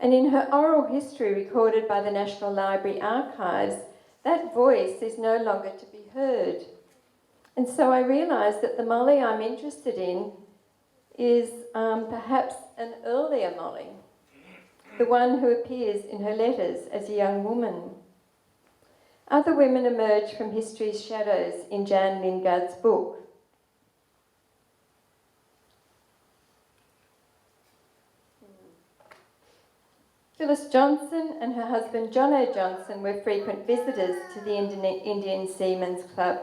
And in her oral history recorded by the National Library Archives, that voice is no longer to be heard. And so I realised that the Molly I'm interested in is perhaps an earlier Molly, the one who appears in her letters as a young woman. Other women emerge from history's shadows in Jan Lingard's book. Phyllis Johnson and her husband 𝘺𝘢𝘀 Johnson were frequent visitors to the Indian Seamen's Club.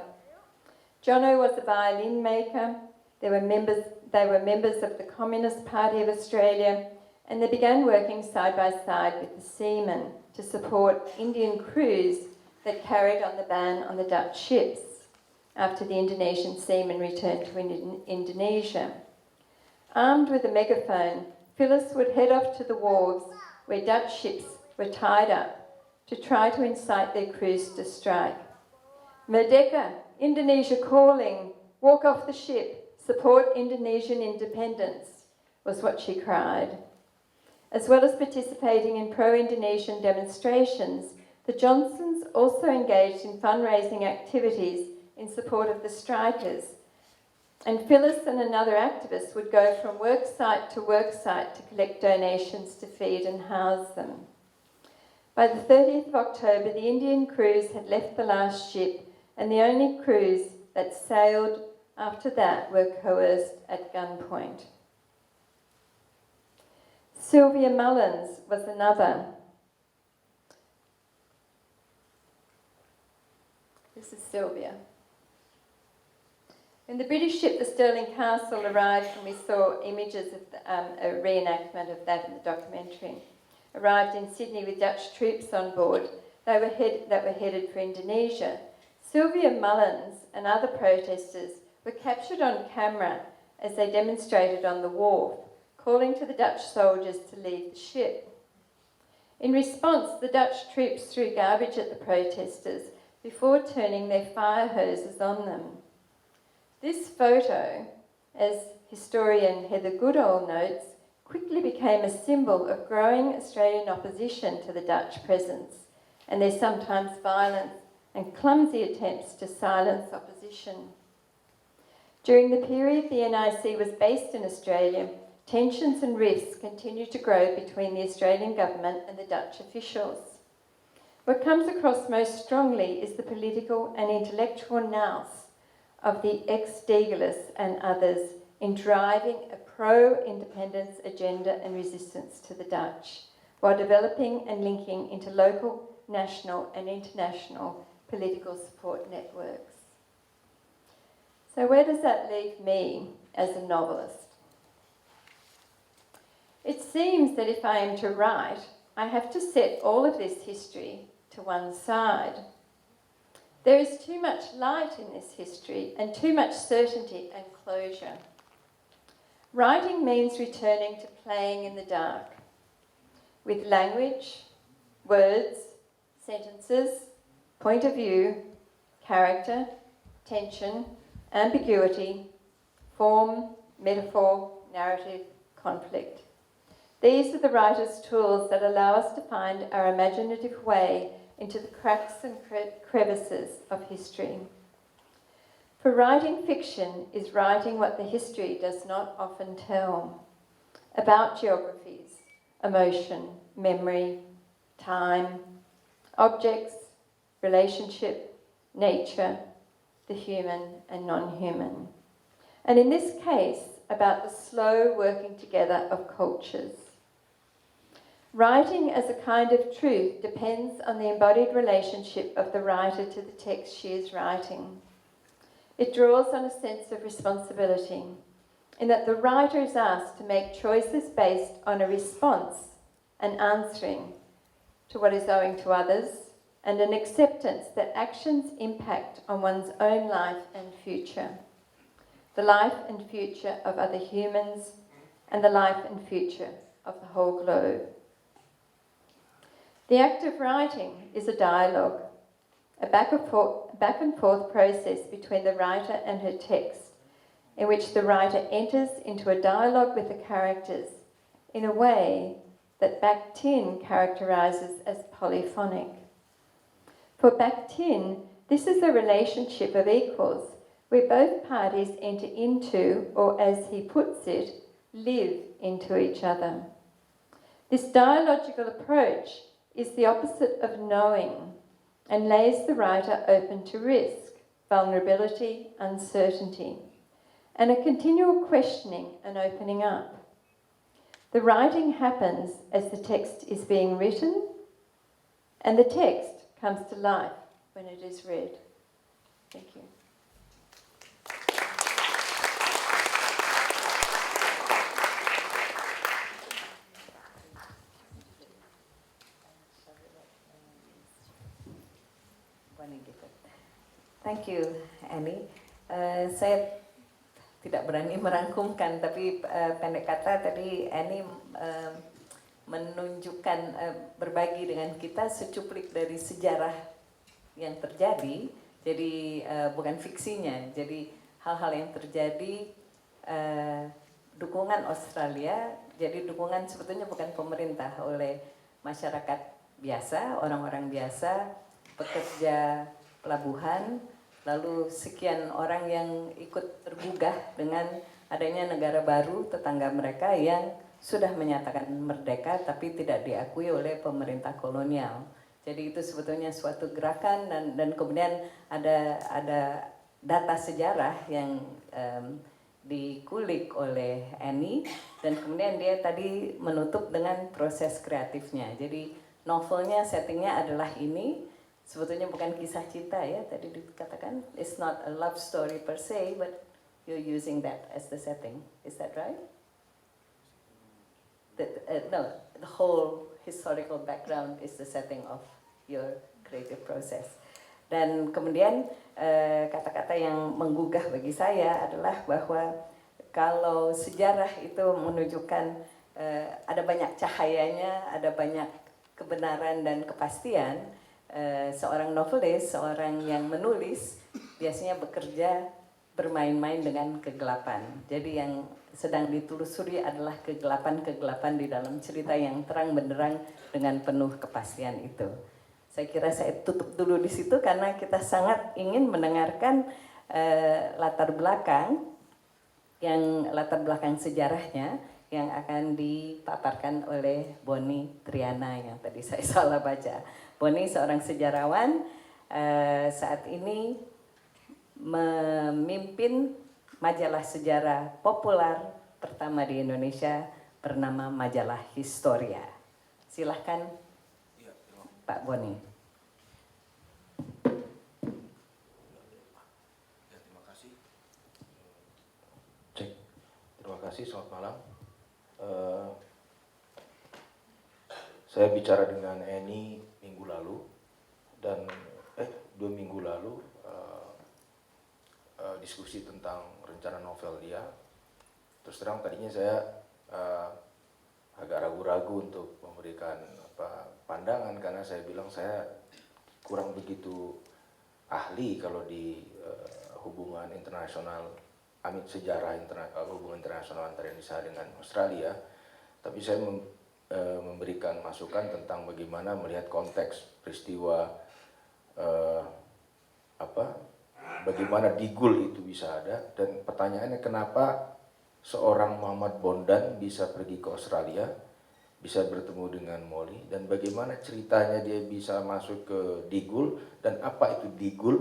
𝘺𝘢𝘀 was a violin maker. They were members of the Communist Party of Australia, and they began working side by side with the seamen to support Indian crews that carried on the ban on the Dutch ships after the Indonesian seamen returned to Indonesia. Armed with a megaphone, Phyllis would head off to the wharves where Dutch ships were tied up to try to incite their crews to strike. Merdeka, Indonesia calling, walk off the ship, support Indonesian independence, was what she cried. As well as participating in pro-Indonesian demonstrations, the Johnsons also engaged in fundraising activities in support of the strikers, and Phyllis and another activist would go from work site to collect donations to feed and house them. By the 30th of October, the Indian crews had left the last ship, and the only crews that sailed after that were coerced at gunpoint. Sylvia Mullins was another. This is Sylvia. When the British ship the Stirling Castle arrived, and we saw images of a reenactment of that in the documentary, arrived in Sydney with Dutch troops on board that were headed for Indonesia, Sylvia Mullins and other protesters were captured on camera as they demonstrated on the wharf, calling to the Dutch soldiers to leave the ship. In response, the Dutch troops threw garbage at the protesters before turning their fire hoses on them. This photo, as historian Heather Goodall notes, quickly became a symbol of growing Australian opposition to the Dutch presence and their sometimes violent and clumsy attempts to silence opposition. During the period the NIC was based in Australia, tensions and rifts continued to grow between the Australian government and the Dutch officials. What comes across most strongly is the political and intellectual nous of the ex-Deagalists and others in driving a pro-independence agenda and resistance to the Dutch, while developing and linking into local, national and international political support networks. So where does that leave me as a novelist? It seems that if I am to write, I have to set all of this history to one side. There is too much light in this history and too much certainty and closure. Writing means returning to playing in the dark, with language, words, sentences, point of view, character, tension, ambiguity, form, metaphor, narrative, conflict. These are the writer's tools that allow us to find our imaginative way into the cracks and crevices of history. For writing fiction is writing what the history does not often tell, about geographies, emotion, memory, time, objects, relationship, nature, the human and non-human. And in this case, about the slow working together of cultures. Writing as a kind of truth depends on the embodied relationship of the writer to the text she is writing. It draws on a sense of responsibility, in that the writer is asked to make choices based on a response and answering to what is owing to others, and an acceptance that actions impact on one's own life and future, the life and future of other humans, and the life and future of the whole globe. The act of writing is a dialogue, a back and forth process between the writer and her text, in which the writer enters into a dialogue with the characters in a way that Bakhtin characterises as polyphonic. For Bakhtin, this is a relationship of equals, where both parties enter into, or as he puts it, live into each other. This dialogical approach is the opposite of knowing and lays the writer open to risk, vulnerability, uncertainty, and a continual questioning and opening up. The writing happens as the text is being written, and the text comes to life when it is read. Thank you. Thank you, Annie. Saya tidak berani merangkumkan, tapi pendek kata tadi Annie menunjukkan, berbagi dengan kita secuplik dari sejarah yang terjadi. Jadi bukan fiksinya, jadi hal-hal yang terjadi, dukungan Australia, jadi dukungan sebetulnya bukan pemerintah, oleh masyarakat biasa, orang-orang biasa, pekerja pelabuhan, lalu sekian orang yang ikut tergugah dengan adanya negara baru tetangga mereka yang sudah menyatakan merdeka tapi tidak diakui oleh pemerintah kolonial. Jadi itu sebetulnya suatu gerakan, dan kemudian ada data sejarah dikulik oleh Annee, dan kemudian dia tadi menutup dengan proses kreatifnya. Jadi novelnya settingnya adalah ini, sebetulnya bukan kisah cinta ya, tadi dikatakan it's not a love story per se, but you're using that as the setting. Is that right? No, the whole historical background is the setting of your creative process. Dan kemudian kata-kata yang menggugah bagi saya adalah bahwa kalau sejarah itu menunjukkan ada banyak cahayanya, ada banyak kebenaran dan kepastian, seorang novelis, seorang yang menulis biasanya bekerja bermain-main dengan kegelapan. Jadi yang sedang ditelusuri adalah kegelapan-kegelapan di dalam cerita yang terang benderang dengan penuh kepastian itu. Saya kira saya tutup dulu di situ karena kita sangat ingin mendengarkan latar belakang sejarahnya yang akan dipaparkan oleh Bonnie Triyana yang tadi saya salah baca. Bonnie seorang sejarawan, saat ini memimpin majalah sejarah populer pertama di Indonesia bernama majalah Historia. Silahkan Pak Bonnie. Ya, terima kasih. Cek. Terima kasih, selamat malam. Saya bicara dengan Annee minggu lalu dan 2 minggu lalu diskusi tentang rencana novel dia. Terus terang tadinya saya agak ragu-ragu untuk memberikan pandangan karena saya bilang saya kurang begitu ahli kalau di hubungan internasional, sejarah hubungan internasional antara Indonesia dengan Australia. Tapi saya memberikan masukan tentang bagaimana melihat konteks peristiwa bagaimana Digul itu bisa ada, dan pertanyaannya kenapa seorang Muhammad Bondan bisa pergi ke Australia, bisa bertemu dengan Molly, dan bagaimana ceritanya dia bisa masuk ke Digul, dan apa itu Digul,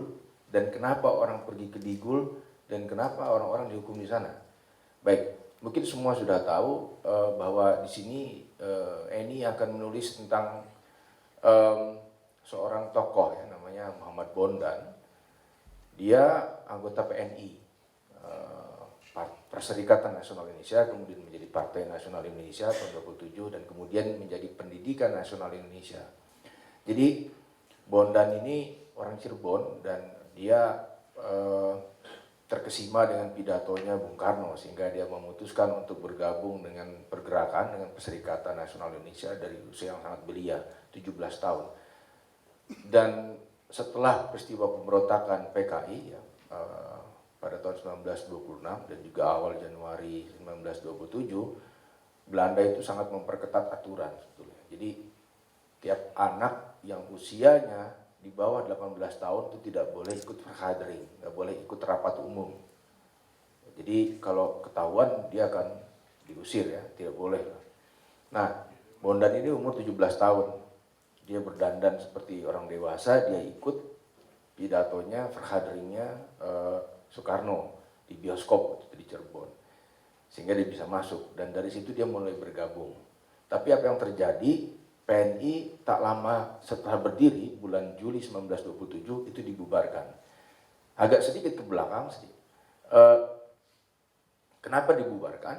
dan kenapa orang pergi ke Digul, dan kenapa orang-orang dihukum di sana. Baik, mungkin semua sudah tahu bahwa di sini Annee akan menulis tentang seorang tokoh ya, namanya Muhammad Bondan. Dia anggota PNI, Perserikatan Nasional Indonesia, kemudian menjadi Partai Nasional Indonesia tahun 27 dan kemudian menjadi Pendidikan Nasional Indonesia. Jadi Bondan ini orang Cirebon dan dia terkesima dengan pidatonya Bung Karno sehingga dia memutuskan untuk bergabung dengan pergerakan dengan Perserikatan Nasional Indonesia dari usia yang sangat belia, 17 tahun. Dan setelah peristiwa pemberontakan PKI ya, pada tahun 1926 dan juga awal Januari 1927, Belanda itu sangat memperketat aturan sebetulnya. Jadi tiap anak yang usianya di bawah 18 tahun itu tidak boleh ikut vergadering, nggak boleh ikut rapat umum. Jadi kalau ketahuan dia akan diusir ya, tidak boleh. Nah, Bondan ini umur 17 tahun. Dia berdandan seperti orang dewasa, dia ikut pidatonya, vergaderingnya Soekarno di bioskop di Cirebon. Sehingga dia bisa masuk dan dari situ dia mulai bergabung. Tapi apa yang terjadi, PNI tak lama setelah berdiri, bulan Juli 1927 itu dibubarkan. Agak sedikit ke belakang, kenapa dibubarkan?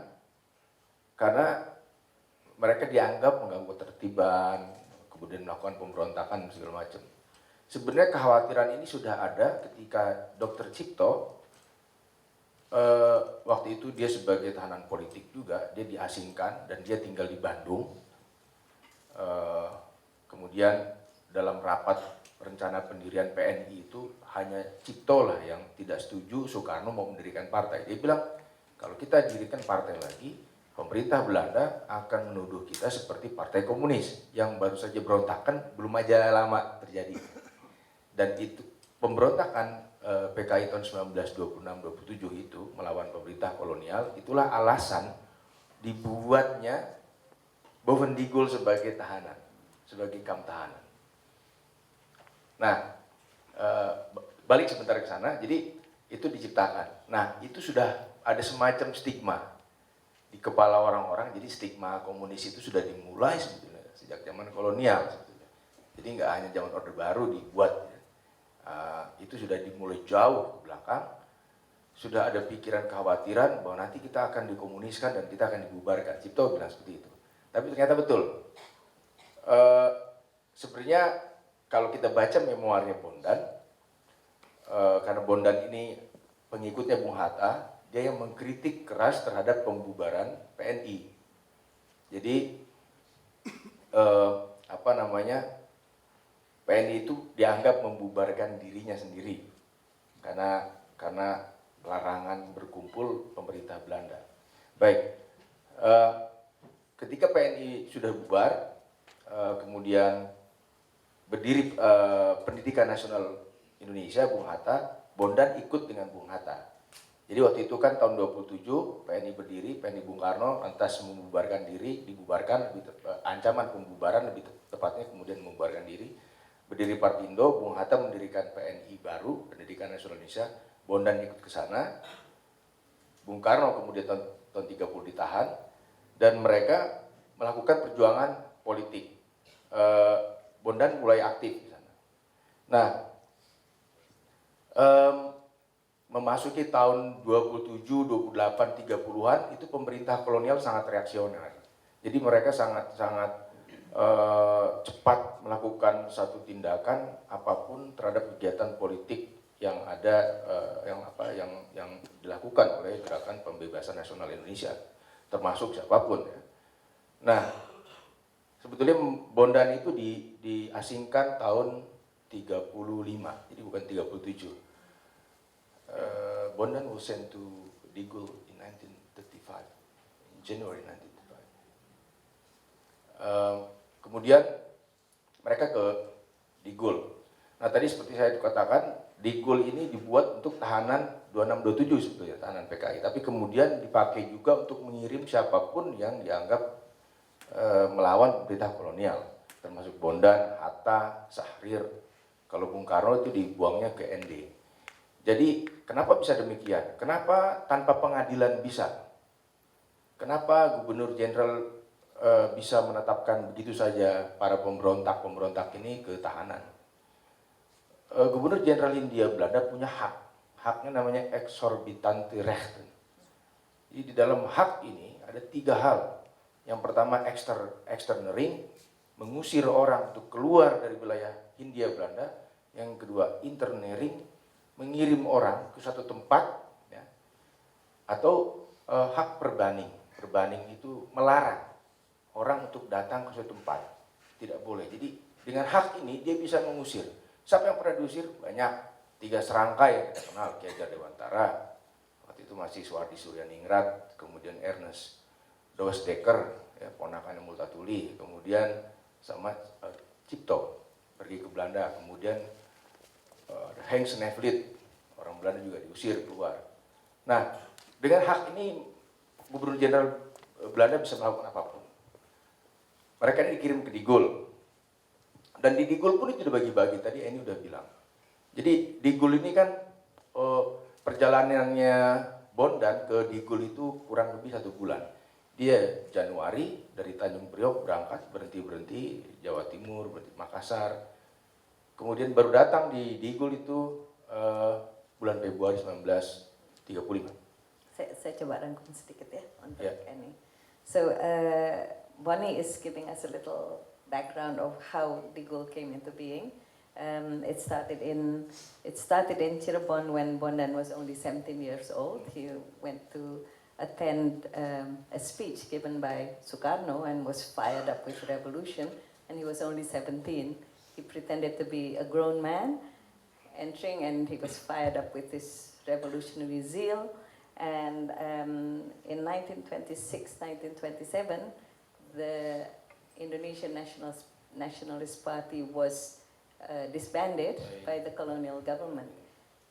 Karena mereka dianggap mengganggu ketertiban, kemudian melakukan pemberontakan segala macam. Sebenarnya kekhawatiran ini sudah ada ketika Dr. Cipto waktu itu dia sebagai tahanan politik juga, dia diasingkan dan dia tinggal di Bandung. Kemudian dalam rapat rencana pendirian PNI itu hanya Cipto lah yang tidak setuju Soekarno mau mendirikan partai. Dia bilang kalau kita dirikan partai lagi, pemerintah Belanda akan menuduh kita seperti partai komunis yang baru saja berontakan, belum aja lama terjadi. Dan itu pemberontakan PKI tahun 1926-27 itu melawan pemerintah kolonial, itulah alasan dibuatnya Bovendigul sebagai tahanan, sebagai kam tahanan. Nah, balik sebentar ke sana, jadi itu diciptakan. Nah, itu sudah ada semacam stigma di kepala orang-orang. Jadi stigma komunis itu sudah dimulai sebetulnya sejak zaman kolonial sebetulnya. Jadi nggak hanya zaman Orde Baru dibuat, itu sudah dimulai jauh ke belakang. Sudah ada pikiran kekhawatiran bahwa nanti kita akan dikomuniskan dan kita akan dibubarkan. Cipto bilang seperti itu. Tapi ternyata betul. Sebenarnya kalau kita baca memoarnya Bondan, karena Bondan ini pengikutnya Bung Hatta, dia yang mengkritik keras terhadap pembubaran PNI. Jadi PNI itu dianggap membubarkan dirinya sendiri karena larangan berkumpul pemerintah Belanda. Baik, ketika PNI sudah bubar, kemudian berdiri Pendidikan Nasional Indonesia, Bung Hatta, Bondan ikut dengan Bung Hatta. Jadi waktu itu kan tahun 27 PNI berdiri, PNI Bung Karno lantas membubarkan diri, dibubarkan, ancaman pembubaran lebih tepatnya kemudian membubarkan diri. Berdiri Partindo, Bung Hatta mendirikan PNI baru, Pendidikan Nasional Indonesia, Bondan ikut ke sana. Bung Karno kemudian tahun 30 ditahan dan mereka melakukan perjuangan politik. Bondan mulai aktif di sana. Nah, memasuki tahun 27, 28, 30-an itu pemerintah kolonial sangat reaksioner. Jadi mereka sangat cepat melakukan satu tindakan apapun terhadap kegiatan politik yang ada, yang dilakukan oleh Gerakan Pembebasan Nasional Indonesia, termasuk siapapun. Ya. Nah, sebetulnya Bondan itu diasingkan tahun 35, jadi bukan 37. Bondan was sent to de Gaulle in 1935, in January 1935. Kemudian mereka ke de Gaulle. Nah tadi seperti saya katakan, de Gaulle ini dibuat untuk tahanan 2627 sebetulnya, tahanan PKI. Tapi kemudian dipakai juga untuk mengirim siapapun yang dianggap melawan pemerintah kolonial, termasuk Bondan, Hatta, Syahrir. Kalau Bung Karno itu dibuangnya ke ND. Jadi kenapa bisa demikian? Kenapa tanpa pengadilan bisa? Kenapa Gubernur Jenderal bisa menetapkan begitu saja para pemberontak ini ke tahanan? Gubernur Jenderal Hindia Belanda punya hak. Haknya namanya exorbitante rechten. Jadi di dalam hak ini ada 3 hal. Yang pertama externering, mengusir orang untuk keluar dari wilayah Hindia Belanda. Yang kedua internering, mengirim orang ke satu tempat, ya. Atau hak perbaning. Perbaning itu melarang orang untuk datang ke suatu tempat. Tidak boleh. Jadi dengan hak ini dia bisa mengusir. Siapa yang pernah diusir? Banyak. 3 serangkai yang kita kenal. Ki Hajar Dewantara, waktu itu masih Suhardi Suryaningrat, kemudian Ernest Dewesdekker, ya, ponakannya Multatuli, kemudian sama Cipto pergi ke Belanda, kemudian 𝘚𝑦𝘫𝑚, orang Belanda juga diusir keluar. Nah, dengan hak ini Gubernur Jenderal Belanda bisa melakukan apapun. Mereka ini dikirim ke de Gaulle. Dan di de Gaulle pun itu dibagi-bagi, tadi Annie udah bilang. Jadi de Gaulle ini kan perjalanannya Bondan ke de Gaulle itu kurang lebih 1 bulan. Dia Januari dari Tanjung Priok berangkat, berhenti Jawa Timur, berhenti Makassar. Kemudian baru datang di de Gaulle itu bulan Februari 1935. Saya coba rangkum sedikit ya untuk Annie. So Bonnie is giving us a little background of how de Gaulle came into being. It started in Cirebon when Bondan was only 17 years old. He went to attend a speech given by Sukarno and was fired up with revolution, and he was only 17. He pretended to be a grown man entering, and he was fired up with this revolutionary zeal. And in 1926, 1927, the Indonesian Nationalist Party was disbanded by the colonial government.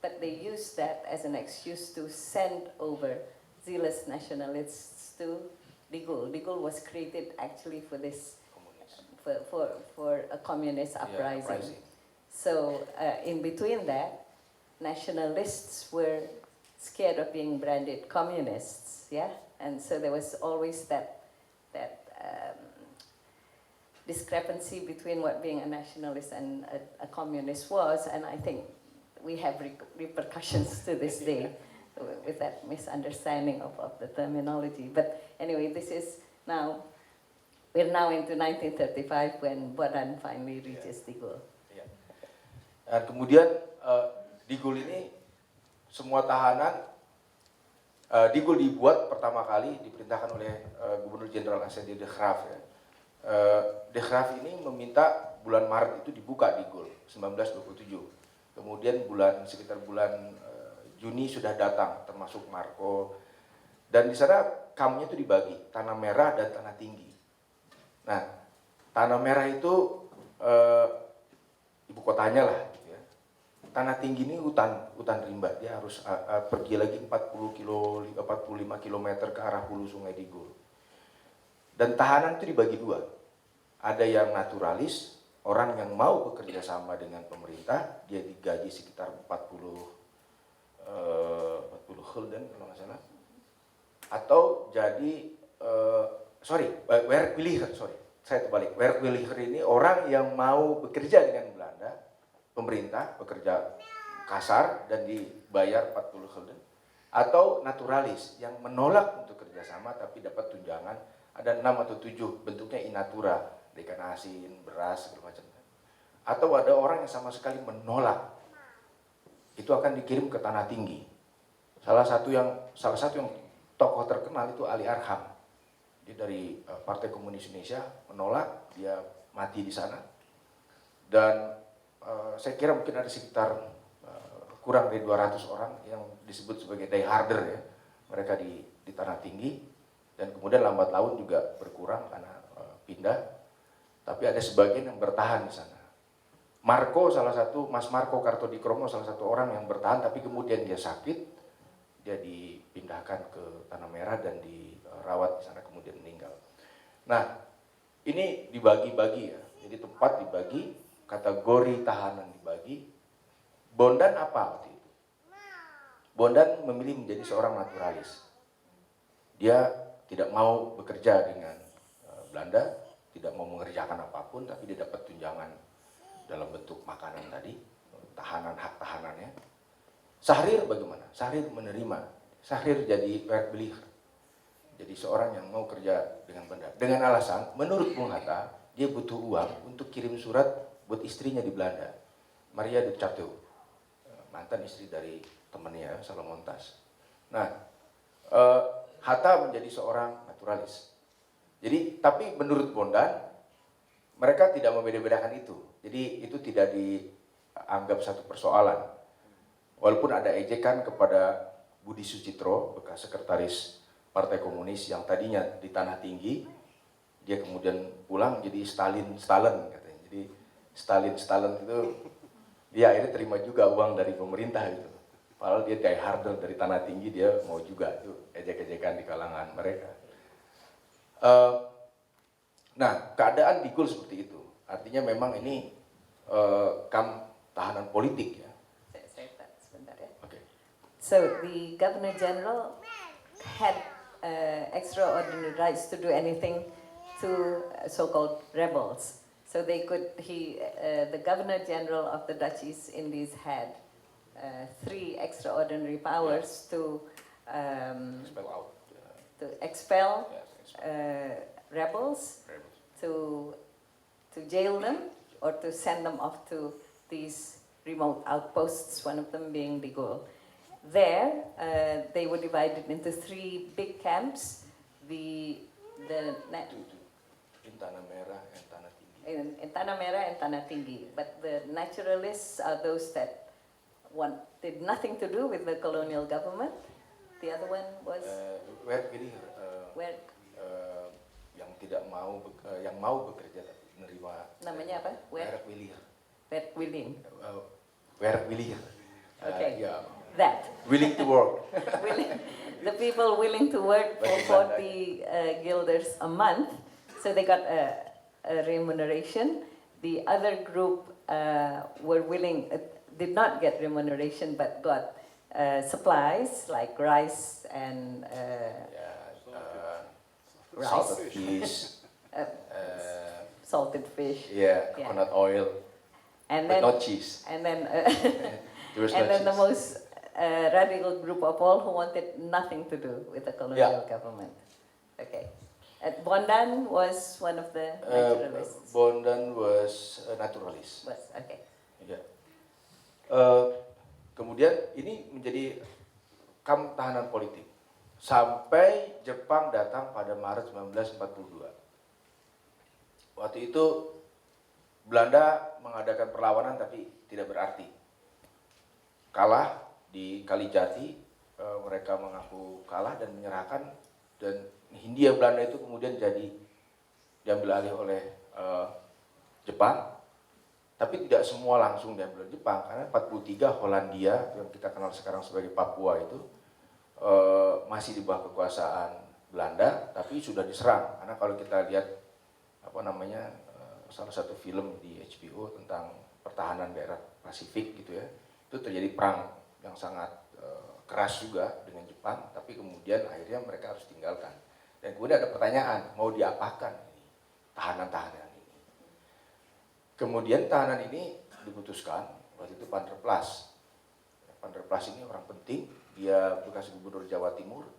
But they used that as an excuse to send over zealous nationalists to de Gaulle. De Gaulle was created actually for this, for a communist uprising. So in between that, nationalists were scared of being branded communists, yeah? And so there was always that discrepancy between what being a nationalist and a communist was, and I think we have repercussions to this day with that misunderstanding of the terminology. But anyway, we're now into 1935 when Badan finally reaches di Gul. Ya. Dan kemudian di Gul ini semua tahanan, di Gul dibuat pertama kali diperintahkan oleh Gubernur Jenderal Assedi de Graaf. Ya. De Graaf ini meminta bulan Maret itu dibuka di Gul 1927. Kemudian sekitar bulan Juni sudah datang, termasuk Marco. Dan di sana kampnya itu dibagi, tanah merah dan tanah tinggi. Nah, tanah merah itu ibu kotanya lah, gitu ya. Tanah tinggi ini hutan rimba, dia harus pergi lagi 45 km ke arah hulu Sungai Digul. Dan tahanan itu dibagi dua, ada yang naturalis, orang yang mau bekerja sama dengan pemerintah, dia digaji sekitar 40 gulden kalau nggak salah, atau jadi werkwilliger ini orang yang mau bekerja dengan Belanda, pemerintah, bekerja kasar dan dibayar 40 gulden, atau naturalis yang menolak untuk kerjasama tapi dapat tunjangan, ada 6 atau 7, bentuknya in natura, ikan asin, beras, segala macam. Atau ada orang yang sama sekali menolak, itu akan dikirim ke tanah tinggi. Salah satu yang tokoh terkenal itu Ali Arham. Dia dari Partai Komunis Indonesia, menolak, dia mati di sana. Dan saya kira mungkin ada sekitar kurang dari 200 orang yang disebut sebagai dieharder ya. Mereka di tanah tinggi, dan kemudian lambat laun juga berkurang karena pindah. Tapi ada sebagian yang bertahan di sana. Mas Marco Kartodikromo salah satu orang yang bertahan, tapi kemudian dia sakit. Dia dipindahkan ke Tanah Merah dan dirawat di sana, kemudian meninggal. Nah, ini dibagi-bagi ya. Jadi tempat dibagi, kategori tahanan dibagi. Bondan apa waktu itu? Bondan memilih menjadi seorang naturalis. Dia tidak mau bekerja dengan Belanda, tidak mau mengerjakan apapun, tapi dia dapat tunjangan dalam bentuk makanan tadi, hak tahanannya. Syahrir bagaimana? Syahrir menerima. Syahrir jadi werkwilliger. Jadi seorang yang mau kerja dengan Belanda. Dengan alasan, menurut Bung Hatta, dia butuh uang untuk kirim surat buat istrinya di Belanda. Maria de Chateau, mantan istri dari temannya, Salomon Tas. Nah, Hatta menjadi seorang naturalis. Jadi, tapi menurut Bondan, mereka tidak membeda-bedakan itu. Jadi itu tidak dianggap satu persoalan. Walaupun ada ejekan kepada Budi Sucitro, bekas sekretaris Partai Komunis yang tadinya di Tanah Tinggi, dia kemudian pulang jadi Stalin katanya. Jadi Stalin itu dia akhirnya terima juga uang dari pemerintah gitu. Padahal dia dieharder dari Tanah Tinggi, dia mau juga, itu ejek-ejekan di kalangan mereka. Nah, keadaan di Gul seperti itu. Artinya memang ini tahanan politik ya. So the Governor General had extraordinary rights to do anything to so-called rebels. So they could, the Governor General of the Dutch East Indies had 3 extraordinary powers to expel rebels, to jail them, or to send them off to these remote outposts, one of them being di Gul. There, they were divided into 3 big camps. In Tanah Merah and Tanah Tinggi. In Tanah Merah and Tanah Tinggi. But the naturalists are those that did nothing to do with the colonial government. The other one was yang tidak mau yang mau bekerja tapi menerima. Namanya apa? Werkwilliger. Okay. Yeah. That. Willing to work. The people willing to work for 40 guilders a month, so they got a remuneration. The other group did not get remuneration, but got supplies like rice and salted fish, salted fish. coconut oil, And but then, not cheese. and then, There was and no then the cheese. most radical group of all who wanted nothing to do with the colonial government. Okay. Bondan was one of the naturalists. Bondan was a naturalist. Okay. Ya. Kemudian ini menjadi kamp tahanan politik sampai Jepang datang pada Maret 1942. Waktu itu Belanda mengadakan perlawanan tapi tidak berarti. Kalah di Kalijati, mereka mengaku kalah dan menyerahkan, dan Hindia Belanda itu kemudian diambil alih oleh Jepang. Tapi tidak semua langsung diambil oleh Jepang, karena 43 Hollandia yang kita kenal sekarang sebagai Papua itu masih di bawah kekuasaan Belanda, tapi sudah diserang. Karena kalau kita lihat salah satu film di HBO tentang pertahanan daerah Pasifik gitu ya, itu terjadi perang yang sangat keras juga dengan Jepang, tapi kemudian akhirnya mereka harus tinggalkan. Dan kemudian ada pertanyaan, mau diapakan ini tahanan-tahanan ini? Kemudian tahanan ini diputuskan, waktu itu Panderplas. Panderplas ini orang penting, dia bekas gubernur Jawa Timur,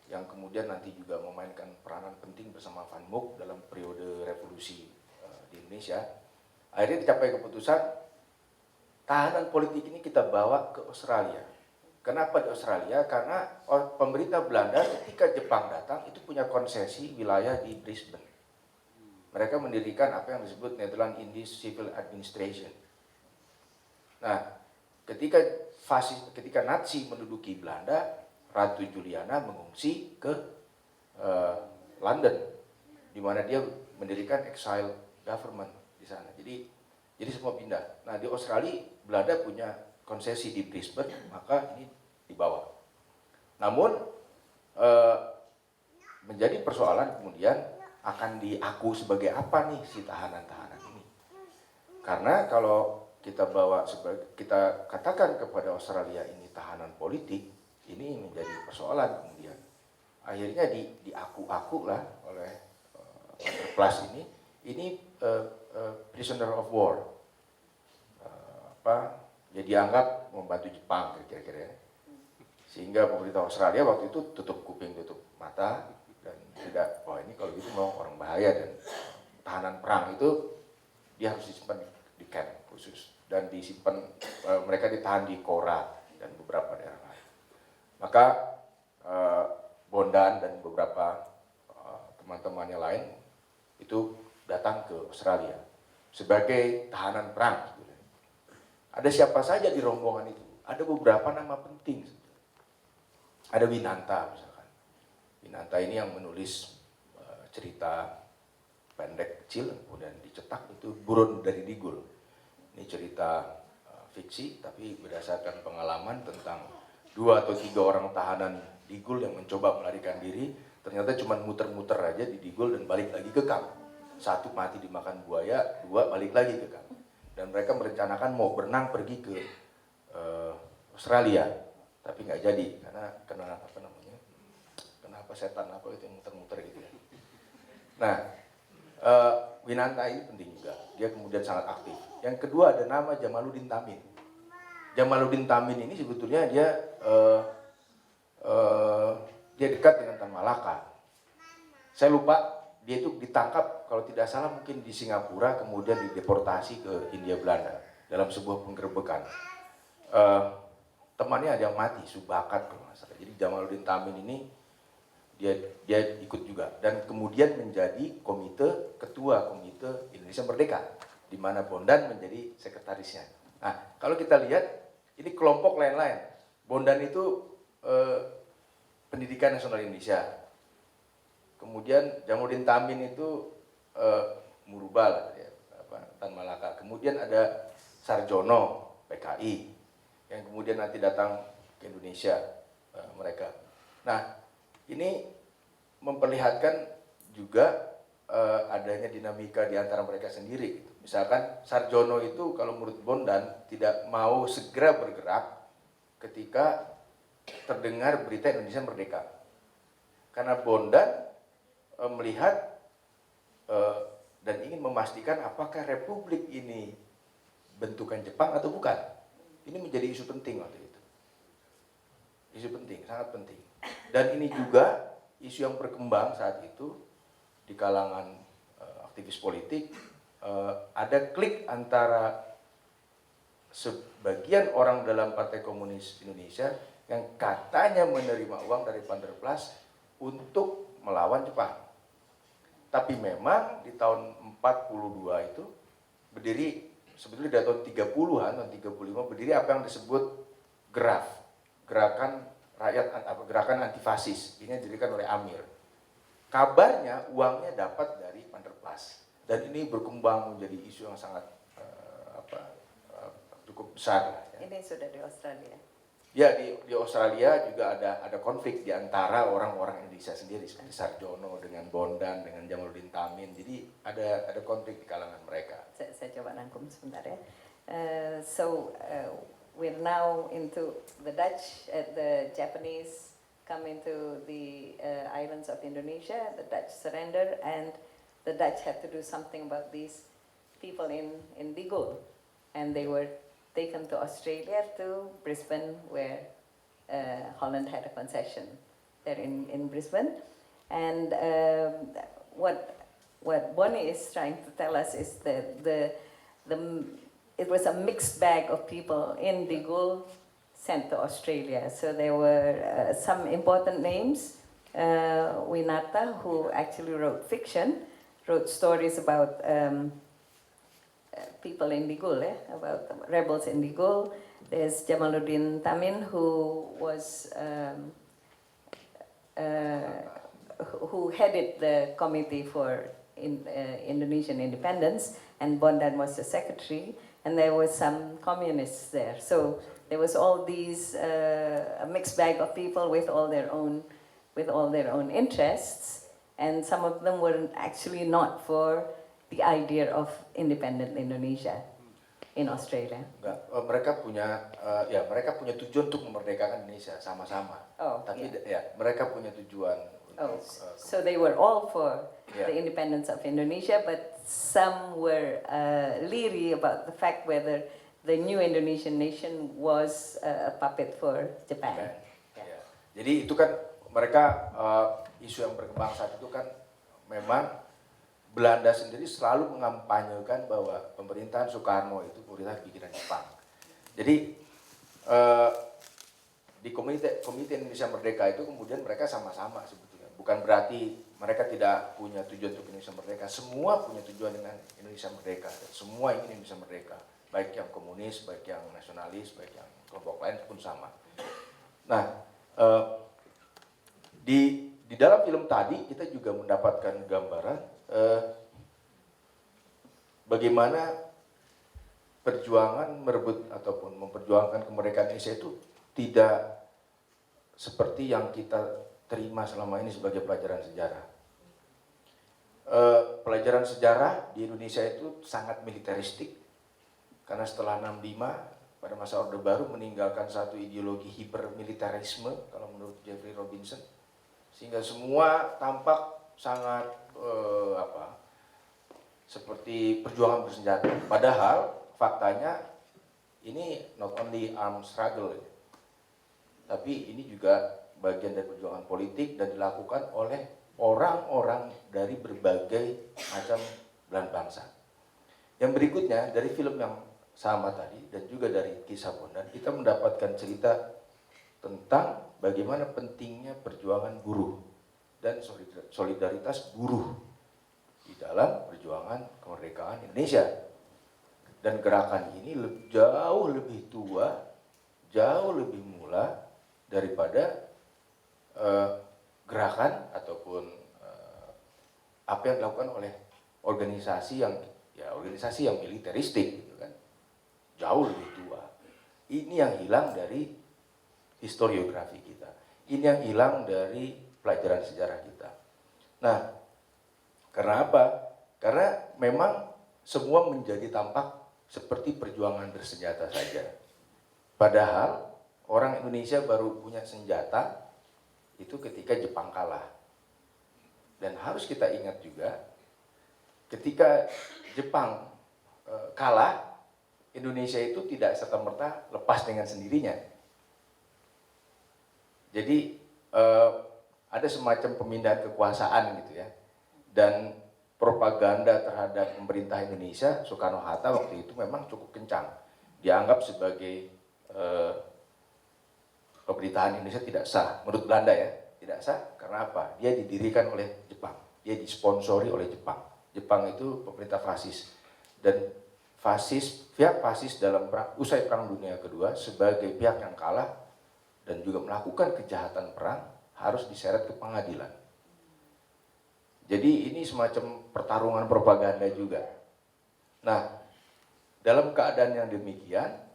yang kemudian nanti juga memainkan peranan penting bersama Van Mook dalam periode revolusi di Indonesia. Akhirnya dicapai keputusan, tahanan politik ini kita bawa ke Australia. Kenapa di Australia? Karena pemerintah Belanda ketika Jepang datang itu punya konsesi wilayah di Brisbane. Mereka mendirikan apa yang disebut Netherlands Indies Civil Administration. Nah, ketika Nazi menduduki Belanda, Ratu Juliana mengungsi ke London, di mana dia mendirikan exile government di sana. Jadi semua pindah. Nah, di Australia Belanda punya konsesi di Brisbane, maka ini dibawa. Namun menjadi persoalan kemudian akan diaku sebagai apa nih si tahanan-tahanan ini? Karena kalau kita katakan kepada Australia ini tahanan politik, ini menjadi persoalan kemudian. Akhirnya diaku-aku lah oleh Plus ini prisoner of war. Ya dianggap membantu Jepang kira-kira. Sehingga pemerintah Australia waktu itu tutup kuping, tutup mata, dan tidak, wah ini kalau gitu mau orang bahaya, dan tahanan perang itu dia harus disimpan di camp khusus, dan disimpan, mereka ditahan di Kora dan beberapa daerah lain. Maka Bondan dan beberapa teman-temannya lain itu datang ke Australia sebagai tahanan perang. Ada siapa saja di rombongan itu? Ada beberapa nama penting. Ada Winanta misalkan. Winanta ini yang menulis cerita pendek kecil, kemudian dicetak, itu Buron dari Digul. Ini cerita fiksi, tapi berdasarkan pengalaman tentang 2 atau 3 orang tahanan Digul yang mencoba melarikan diri, ternyata cuma muter-muter aja di Digul dan balik lagi ke kamp. 1 mati dimakan buaya, 2 balik lagi ke kamp. Dan mereka merencanakan mau berenang pergi ke Australia, tapi nggak jadi karena kena setan apa itu yang muter-muter gitu ya. Nah, Winanta ini penting juga, dia kemudian sangat aktif. Yang kedua ada nama Jamaluddin Tamin. Jamaluddin Tamin ini sebetulnya dia dekat dengan Tan Malaka. Saya lupa, dia itu ditangkap kalau tidak salah mungkin di Singapura, kemudian dideportasi ke Hindia Belanda dalam sebuah penggerbekan. Temannya ada yang mati, Subakat kalau nggak salah. Jadi Jamaluddin Tamin ini dia ikut juga, dan kemudian menjadi ketua komite Indonesia Merdeka, di mana Bondan menjadi sekretarisnya. Nah, kalau kita lihat ini kelompok lain-lain. Bondan itu Pendidikan Nasional Indonesia. Kemudian Jamaluddin Tamin itu Murubal, ya, Tan Malaka. Kemudian ada Sarjono PKI yang kemudian nanti datang ke Indonesia mereka. Nah, ini memperlihatkan juga adanya dinamika di antara mereka sendiri. Misalkan Sarjono itu kalau menurut Bondan tidak mau segera bergerak ketika terdengar berita Indonesia merdeka. Karena Bondan melihat dan ingin memastikan apakah republik ini bentukan Jepang atau bukan. Ini menjadi isu penting waktu itu. Isu penting, sangat penting. Dan ini juga isu yang berkembang saat itu di kalangan aktivis politik. Ada klik antara sebagian orang dalam Partai Komunis Indonesia yang katanya menerima uang dari Panderplas untuk melawan Jepang. Tapi memang di tahun 42 itu berdiri, sebetulnya dari tahun 30-an, tahun 35 berdiri apa yang disebut gerakan rakyat, gerakan antifasis. Ini didirikan oleh Amir. Kabarnya uangnya dapat dari Panderplas. Dan ini berkembang menjadi isu yang sangat cukup besar. Ini sudah di Australia. Ya, di Australia juga ada konflik di antara orang-orang Indonesia sendiri seperti Sarjono dengan Bondan dengan Jamaluddin Tamin. Jadi ada konflik di kalangan mereka. Saya coba rangkum sebentar ya. We're now into the Dutch, the Japanese come into the islands of Indonesia, the Dutch surrender, and the Dutch had to do something about these people in De Gaulle. And they were taken to Australia, to Brisbane, where Holland had a concession there in Brisbane. And what Bonnie is trying to tell us is that it was a mixed bag of people in De Gaulle sent to Australia. So there were some important names. Winata, who actually wrote fiction, wrote stories about people in De Gaulle, about rebels in De Gaulle. There's Jamaluddin Tamin, who was who headed the committee for Indonesian independence, and Bondan was the secretary, and there were some communists there. So there was all these a mixed bag of people with all their own interests, and some of them were actually not for the idea of independent Indonesia in Australia. Enggak, mereka punya tujuan untuk memerdekakan Indonesia sama-sama. Tapi mereka punya tujuan untuk, so they were all for the independence of Indonesia, but some were leery about the fact whether the new Indonesian nation was a puppet for Japan. Jadi itu kan mereka isu yang berkembang saat itu kan memang Belanda sendiri selalu mengampanyekan bahwa pemerintahan Soekarno itu pemerintahan pikiran Jepang. Jadi di Komite Indonesia Merdeka itu kemudian mereka sama-sama sebetulnya. Bukan berarti mereka tidak punya tujuan untuk Indonesia Merdeka. Semua punya tujuan dengan Indonesia Merdeka. Dan semua ingin Indonesia Merdeka. Baik yang komunis, baik yang nasionalis, baik yang kelompok lain pun sama. Nah, di dalam film tadi kita juga mendapatkan gambaran bagaimana perjuangan merebut ataupun memperjuangkan kemerdekaan Indonesia itu tidak seperti yang kita terima selama ini sebagai pelajaran sejarah. Pelajaran sejarah di Indonesia itu sangat militeristik, karena setelah 65 pada masa Orde Baru meninggalkan satu ideologi hipermilitarisme kalau menurut Jeffrey Robinson, sehingga semua tampak sangat seperti perjuangan bersenjata. Padahal faktanya ini not only armed struggle, tapi ini juga bagian dari perjuangan politik dan dilakukan oleh orang-orang dari berbagai macam belahan bangsa. Yang berikutnya dari film yang sama tadi dan juga dari kisah Bondan, kita mendapatkan cerita tentang bagaimana pentingnya perjuangan buruh dan solidaritas buruh di dalam perjuangan kemerdekaan Indonesia. Dan gerakan ini jauh lebih tua, jauh lebih mula daripada gerakan ataupun apa yang dilakukan oleh organisasi yang militeristik, gitu kan. Jauh lebih tua. Ini yang hilang dari historiografi kita. Ini yang hilang dari pelajaran sejarah kita. Nah, karena apa? Karena memang semua menjadi tampak seperti perjuangan bersenjata saja. Padahal orang Indonesia baru punya senjata itu ketika Jepang kalah. Dan harus kita ingat juga, ketika Jepang kalah, Indonesia itu tidak serta-merta lepas dengan sendirinya. Jadi ada semacam pemindahan kekuasaan gitu ya. Dan propaganda terhadap pemerintah Indonesia, Soekarno-Hatta waktu itu memang cukup kencang. Dianggap sebagai pemerintahan Indonesia tidak sah, menurut Belanda ya, tidak sah karena apa? Dia didirikan oleh Jepang, dia disponsori oleh Jepang. Jepang itu pemerintah fasis, dan pihak fasis dalam usai Perang Dunia Kedua sebagai pihak yang kalah dan juga melakukan kejahatan perang harus diseret ke pengadilan. Jadi ini semacam pertarungan propaganda juga. Nah, dalam keadaan yang demikian,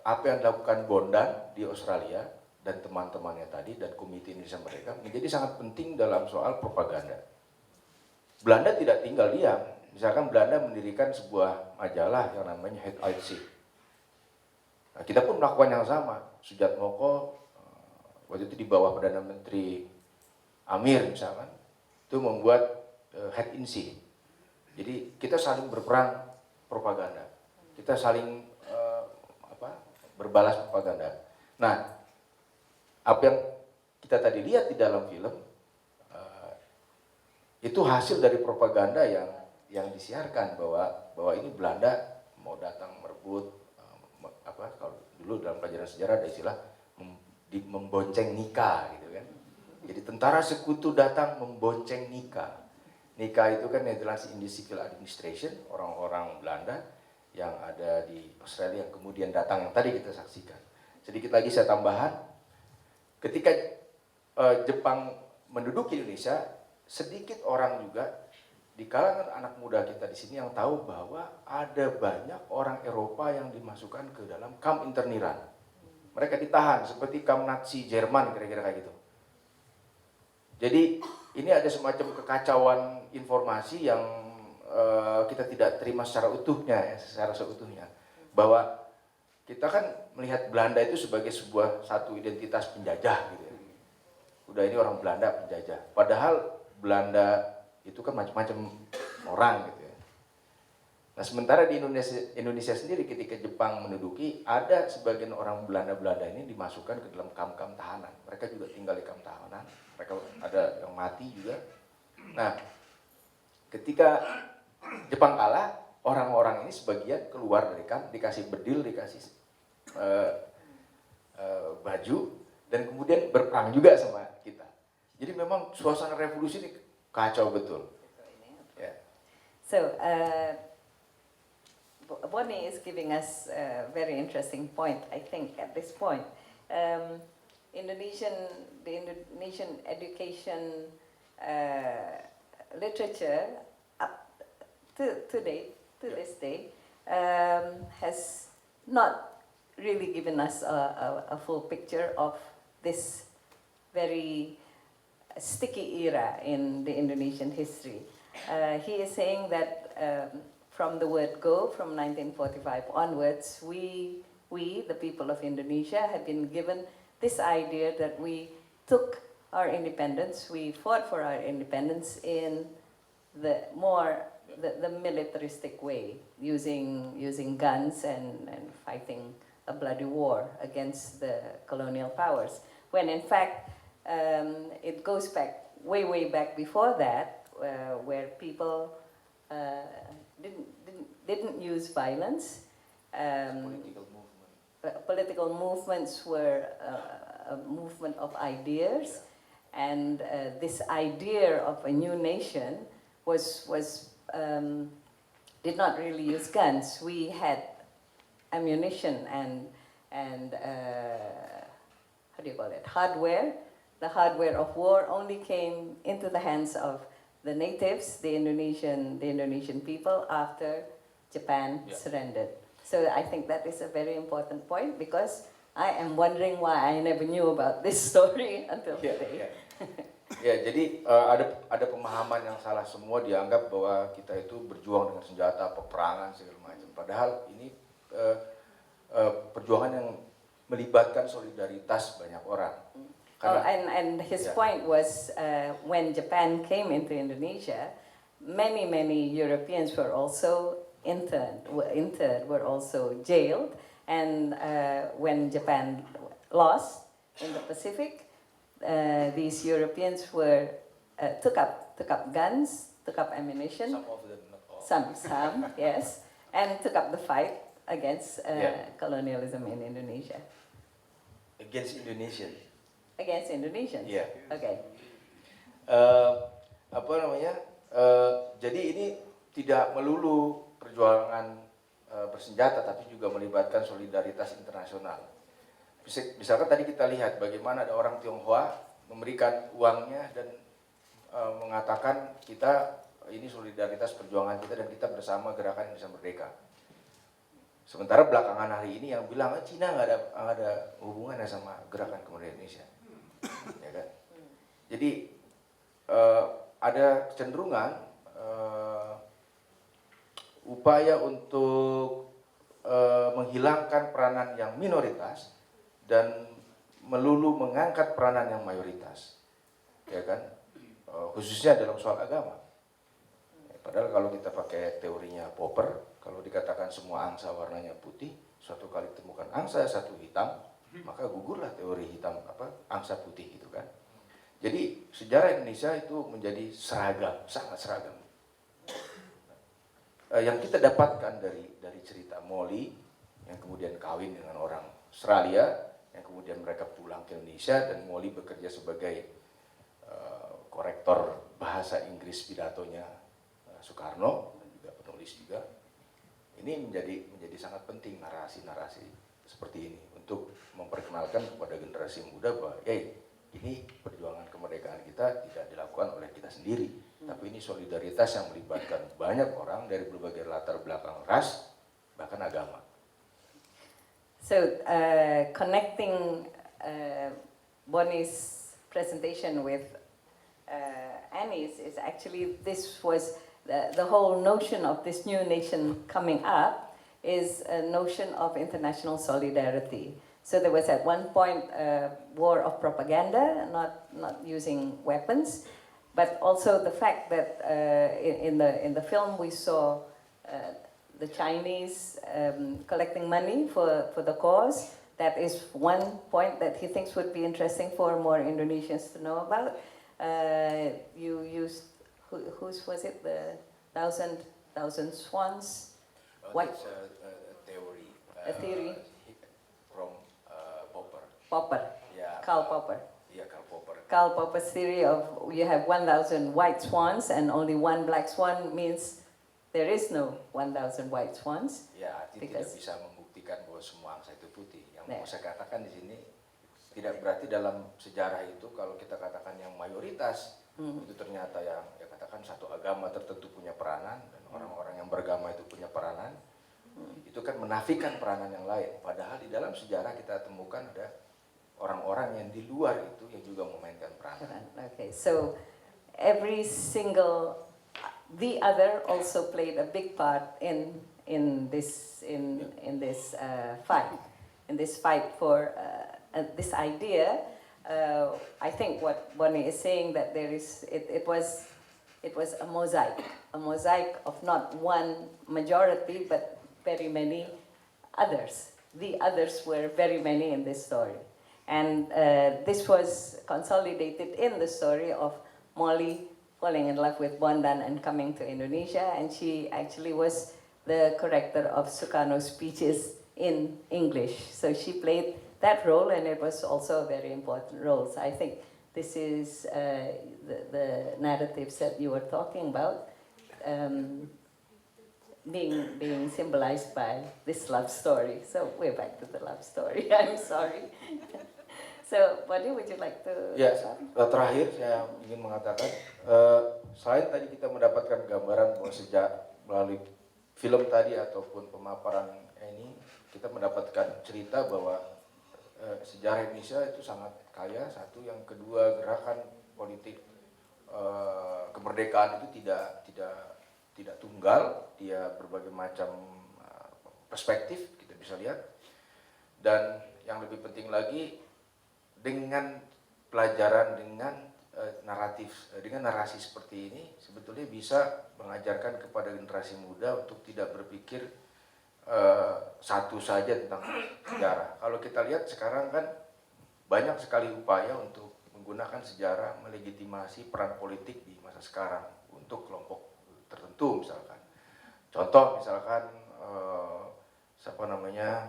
apa yang dilakukan Bondan di Australia dan teman-temannya tadi dan Komite Indonesia mereka menjadi sangat penting dalam soal propaganda. Belanda tidak tinggal diam. Misalkan Belanda mendirikan sebuah majalah yang namanya 𝘺𝘦𝘀. Nah, kita pun melakukan yang sama. 𝘺𝘦𝘀 waktu itu di bawah Perdana Menteri Amir misalkan, itu membuat 𝘺𝘺𝘀. Jadi kita saling berperang propaganda. Kita saling berbalas propaganda. Nah, apa yang kita tadi lihat di dalam film itu hasil dari propaganda yang disiarkan bahwa ini Belanda mau datang merebut kalau dulu dalam pelajaran sejarah ada istilah membonceng nikah gitu kan. Jadi tentara sekutu datang membonceng nikah. Nikah itu kan Nederlandse Civil Administration, orang-orang Belanda yang ada di Australia yang kemudian datang yang tadi kita saksikan. Sedikit lagi saya tambahkan, ketika Jepang menduduki Indonesia, sedikit orang juga di kalangan anak muda kita di sini yang tahu bahwa ada banyak orang Eropa yang dimasukkan ke dalam kamp interniran. Mereka ditahan seperti kamp Nazi Jerman kira-kira kayak gitu. Jadi ini ada semacam kekacauan informasi yang kita tidak terima secara utuhnya, secara seutuhnya, bahwa kita kan melihat Belanda itu sebagai satu identitas penjajah gitu ya. Udah ini orang Belanda penjajah. Padahal Belanda itu kan macam-macam orang gitu ya. Nah, sementara di Indonesia sendiri ketika Jepang menduduki, ada sebagian orang Belanda ini dimasukkan ke dalam kamp-kamp tahanan. Mereka juga tinggal di kamp tahanan. Mereka ada yang mati juga. Nah, ketika Jepang kalah, orang-orang ini sebagian keluar dari kamp, dikasih bedil, dikasih baju, dan kemudian berperang juga sama kita. Jadi memang suasana revolusi ini kacau betul. Yeah. So, Bonnie is giving us a very interesting point, I think, at this point. The Indonesian education literature up to this day has not really given us a full picture of this very sticky era in the Indonesian history. He is saying that from the word go, from 1945 onwards, we, the people of Indonesia, have been given this idea that we took our independence, we fought for our independence in the militaristic way, using guns and fighting a bloody war against the colonial powers. When in fact, it goes back, way back before that, where people didn't use violence. Political movements were a movement of ideas, and this idea of a new nation did not really use guns. We had ammunition and how do you call it? Hardware. The hardware of war only came into the hands of the natives, the Indonesian people, after Japan surrendered. So I think that is a very important point, because I am wondering why I never knew about this story until today. Ya, jadi ada pemahaman yang salah, semua dianggap bahwa kita itu berjuang dengan senjata, peperangan segala macam. Padahal ini perjuangan yang melibatkan solidaritas banyak orang. Oh, and his point was when Japan came into Indonesia, many Europeans were also interned, were also jailed, and when Japan lost in the Pacific, these Europeans took up guns, took up ammunition. Some of them, not all. Some, yes, and took up the fight against colonialism in Indonesia. Against Indonesian. Against Indonesians. Yeah. Okay. Jadi ini tidak melulu perjuangan bersenjata, tapi juga melibatkan solidaritas internasional. Misalkan tadi kita lihat bagaimana ada orang Tionghoa memberikan uangnya dan mengatakan ini solidaritas perjuangan kita dan kita bersama gerakan Indonesia Merdeka. Sementara belakangan hari ini yang bilang Cina nggak ada hubungannya sama gerakan kemerdekaan Indonesia, ya kan? Jadi ada kecenderungan upaya untuk menghilangkan peranan yang minoritas dan melulu mengangkat peranan yang mayoritas, ya kan? Khususnya dalam soal agama. Padahal kalau kita pakai teorinya Popper, kalau dikatakan semua angsa warnanya putih, suatu kali temukan angsa satu hitam, maka gugurlah teori hitam angsa putih gitu kan. Jadi sejarah Indonesia itu menjadi seragam, sangat seragam. Yang kita dapatkan dari cerita Molly yang kemudian kawin dengan orang Australia, yang kemudian mereka pulang ke Indonesia dan Molly bekerja sebagai korektor bahasa Inggris pidatonya Soekarno dan juga penulis juga. Ini menjadi sangat penting narasi-narasi seperti ini untuk memperkenalkan kepada generasi muda bahwa ini perjuangan kemerdekaan kita tidak dilakukan oleh kita sendiri, tapi ini solidaritas yang melibatkan banyak orang dari berbagai latar belakang ras, bahkan agama. So, connecting Bonnie's presentation with Annie's is actually, this was the whole notion of this new nation coming up is a notion of international solidarity. So there was at one point a war of propaganda, not using weapons, but also the fact that in the film we saw the Chinese collecting money for the cause. That is one point that he thinks would be interesting for more Indonesians to know about. You used, whose was it, the thousand swans? What? It's a theory. A theory? From Popper. Popper. Yeah. Karl Popper. Yeah, Karl Popper. Karl Popper's theory of you have 1,000 white swans and only one black swan means there is no 1,000 white swans. Ya, tidak bisa membuktikan bahwa semua angsa itu putih. Yang mau saya katakan di sini tidak berarti dalam sejarah itu kalau kita katakan yang mayoritas itu ternyata yang katakan satu agama tertentu punya peranan dan orang-orang yang beragama itu punya peranan, itu kan menafikan peranan yang lain. Padahal di dalam sejarah kita temukan ada orang-orang yang di luar itu yang juga memainkan peranan. Okay, so every single the other also played a big part in this fight for this idea. I think what Bonnie is saying that it was a mosaic of not one majority but very many others. The others were very many in this story, and this was consolidated in the story of Molly falling in love with Bondan and coming to Indonesia, and she actually was the corrector of Sukarno's speeches in English. So she played that role, and it was also a very important role. So I think this is the narratives that you were talking about being symbolized by this love story. So we're back to the love story. I'm sorry. So, Bonnie, would you like to? Ya, terakhir saya ingin mengatakan, selain tadi kita mendapatkan gambaran bahwa sejak melalui film tadi ataupun pemaparan ini, kita mendapatkan cerita bahwa sejarah Indonesia itu sangat kaya. Satu, yang kedua, gerakan politik kemerdekaan itu tidak tunggal, dia berbagai macam perspektif kita bisa lihat, dan yang lebih penting lagi, dengan pelajaran, dengan dengan narasi seperti ini sebetulnya bisa mengajarkan kepada generasi muda untuk tidak berpikir satu saja tentang sejarah. Kalau kita lihat sekarang kan banyak sekali upaya untuk menggunakan sejarah melegitimasi peran politik di masa sekarang untuk kelompok tertentu misalkan. Contoh misalkan siapa namanya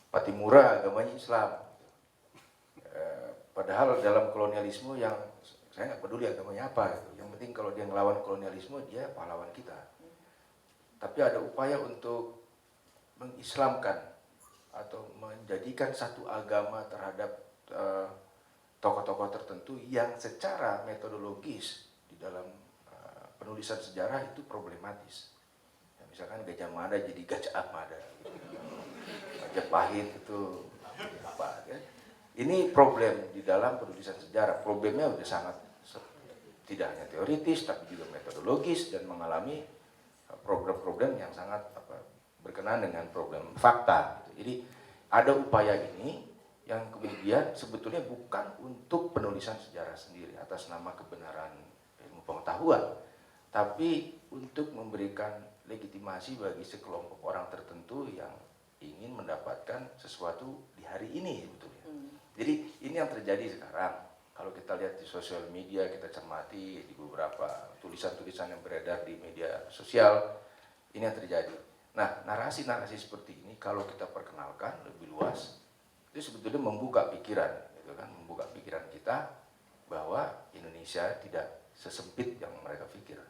Patimura agamanya Islam. Padahal dalam kolonialisme yang saya nggak peduli agamanya apa, gitu. Yang penting kalau dia ngelawan kolonialisme dia pahlawan kita. Tapi ada upaya untuk mengislamkan atau menjadikan satu agama terhadap tokoh-tokoh tertentu yang secara metodologis di dalam penulisan sejarah itu problematis. Ya, misalkan Gajah Mada jadi Gajah Mada, Majapahit itu apa? Ya. Ini problem di dalam penulisan sejarah. Problemnya sudah sangat tidak hanya teoritis tapi juga metodologis dan mengalami problem-problem yang sangat berkenaan dengan problem fakta. Jadi ada upaya ini yang kemudian sebetulnya bukan untuk penulisan sejarah sendiri atas nama kebenaran ilmu pengetahuan, tapi untuk memberikan legitimasi bagi sekelompok orang tertentu yang ingin mendapatkan sesuatu di hari ini sebetulnya. Jadi ini yang terjadi sekarang. Kalau kita lihat di sosial media, kita cermati di beberapa tulisan-tulisan yang beredar di media sosial, ini yang terjadi. Nah, narasi-narasi seperti ini kalau kita perkenalkan lebih luas, itu sebetulnya membuka pikiran, gitu kan, membuka pikiran kita bahwa Indonesia tidak sesempit yang mereka pikir.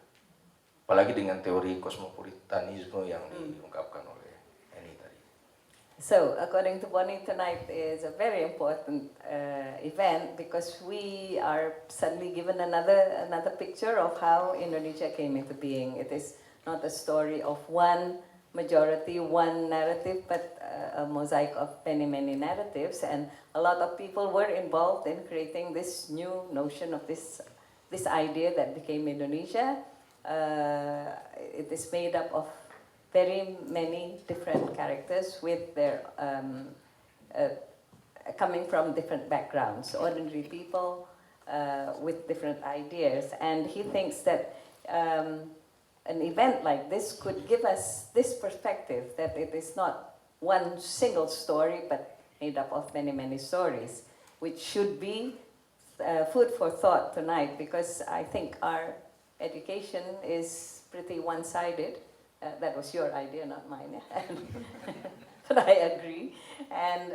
Apalagi dengan teori kosmopolitanisme yang diungkapkan oleh Annie tadi. So, according to Bonnie, tonight is a very important event because we are suddenly given another picture of how Indonesia came into being. It is not a story of one majority, one narrative, but a mosaic of many narratives, and a lot of people were involved in creating this new notion of this idea that became Indonesia. It is made up of very many different characters with their coming from different backgrounds, ordinary people with different ideas, and he thinks that an event like this could give us this perspective that it is not one single story but made up of many stories, which should be food for thought tonight, because I think our education is pretty one-sided. That was your idea, not mine. But I agree. And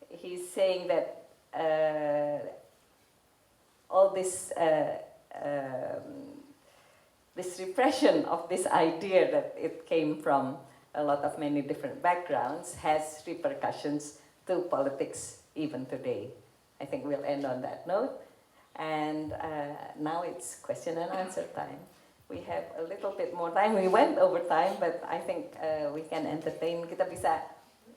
he's saying that all this this repression of this idea that it came from a lot of many different backgrounds has repercussions to politics even today. I think we'll end on that note. And now it's question and answer time. We have a little bit more time. We went over time, but I think we can entertain. Kita bisa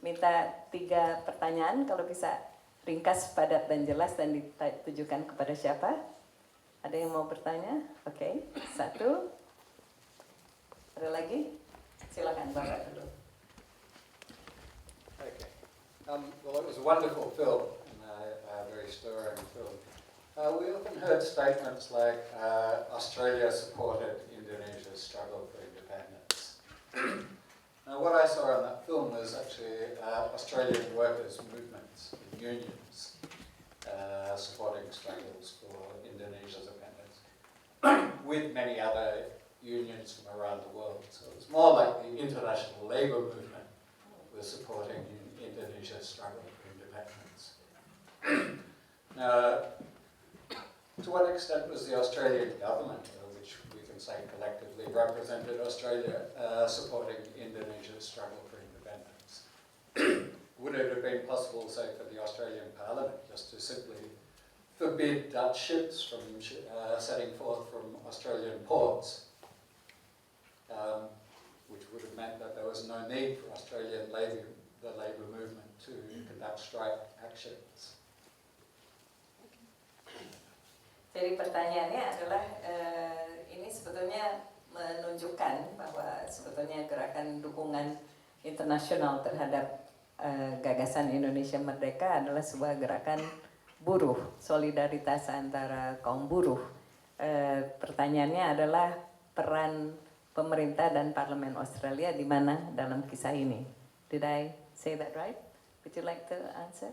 minta 3 pertanyaan, kalau bisa ringkas, padat, dan jelas, dan ditujukan kepada siapa? Ada yang mau bertanya? Oke, 1. Ada lagi? Silakan, Bapak dulu. Okay. Well, it was a wonderful film, and a very stirring film. We often heard statements like Australia supported Indonesia's struggle for independence. Now, what I saw in that film was actually Australian workers' movements, unions, supporting struggles for Indonesia's independence, with many other unions from around the world. So it was more like the international labour movement was supporting Indonesia's struggle for independence. Now, to what extent was the Australian government, which we can say collectively represented Australia, supporting Indonesia's struggle for independence? Would it have been possible, say, for the Australian Parliament just to simply forbid Dutch ships from setting forth from Australian ports, which would have meant that there was no need for the labour movement to conduct strike actions? Jadi pertanyaannya adalah ini sebetulnya menunjukkan bahwa sebetulnya gerakan dukungan internasional terhadap gagasan Indonesia Merdeka adalah sebuah gerakan buruh, solidaritas antara kaum buruh. Pertanyaannya adalah peran pemerintah dan parlemen Australia di mana dalam kisah ini? Did I say that right? Would you like to answer?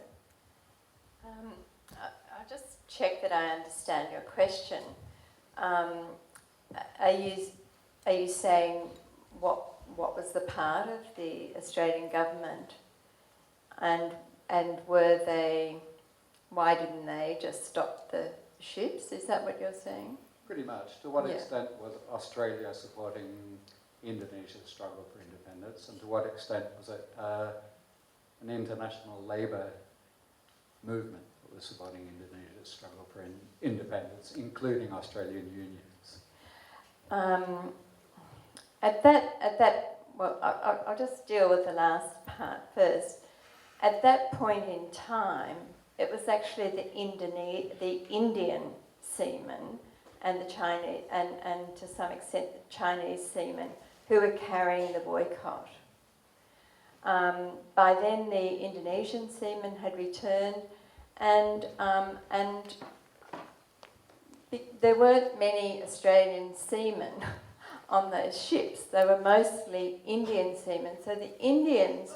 I'll just check that I understand your question. Are you saying what was the part of the Australian government, and why didn't they just stop the ships? Is that what you're saying? Pretty much. To what Yeah. extent was Australia supporting Indonesia's struggle for independence, and to what extent was it an international labour movement that was supporting Indonesia's struggle for independence, including Australian unions? I'll just deal with the last part first. At that point in time, it was actually the Indian seamen and the Chinese, and to some extent the Chinese seamen who were carrying the boycott. By then the Indonesian seamen had returned, and there weren't many Australian seamen on those ships. They were mostly Indian seamen. So the Indians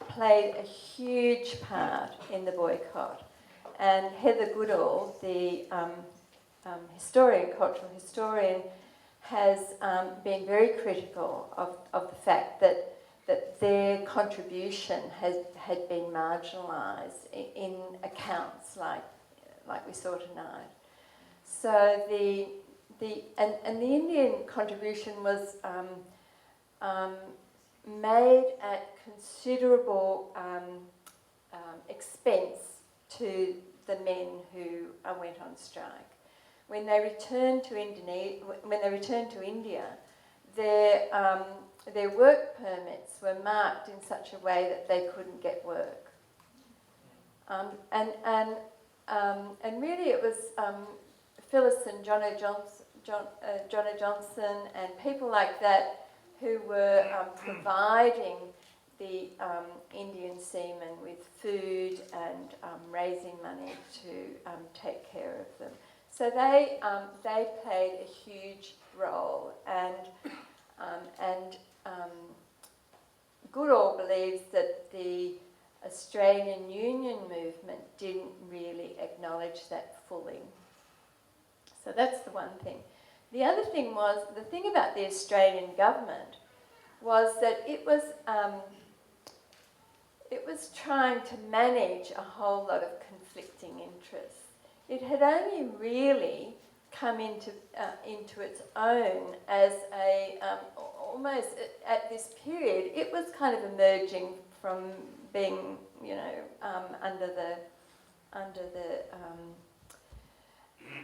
played a huge part in the boycott. And Heather Goodall, the cultural historian, has been very critical of the fact that their contribution had been marginalised in accounts like we saw tonight. So the Indian contribution was made at considerable expense to the men who went on strike. When they returned to India, their work permits were marked in such a way that they couldn't get work. And really it was Phyllis and John O. Johnson and people like that who were providing the Indian seamen with food and raising money to take care of them. So they played a huge role, and Goodall believes that the Australian Union movement didn't really acknowledge that fully. So that's the one thing. The other thing was, the thing about the Australian government was that it was trying to manage a whole lot of conflicting interests. It had only really come into its own as almost at this period. It was kind of emerging from being, under the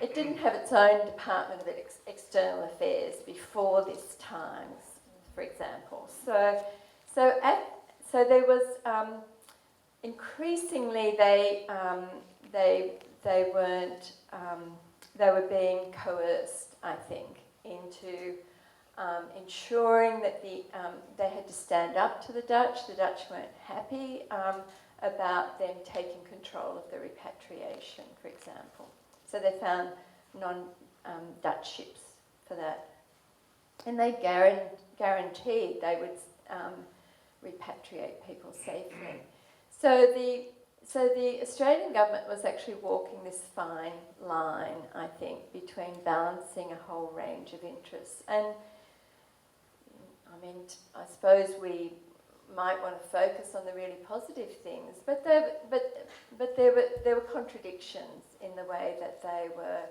it didn't have its own Department of External Affairs before this time, for example. So there was increasingly they were being coerced, I think, into ensuring that they had to stand up to the Dutch. The Dutch weren't happy about them taking control of the repatriation, for example. So they found non-Dutch ships for that. And they guaranteed they would repatriate people safely. So the Australian government was actually walking this fine line, I think, between balancing a whole range of interests. And I mean, I suppose we might want to focus on the really positive things, but there were contradictions in the way that they were,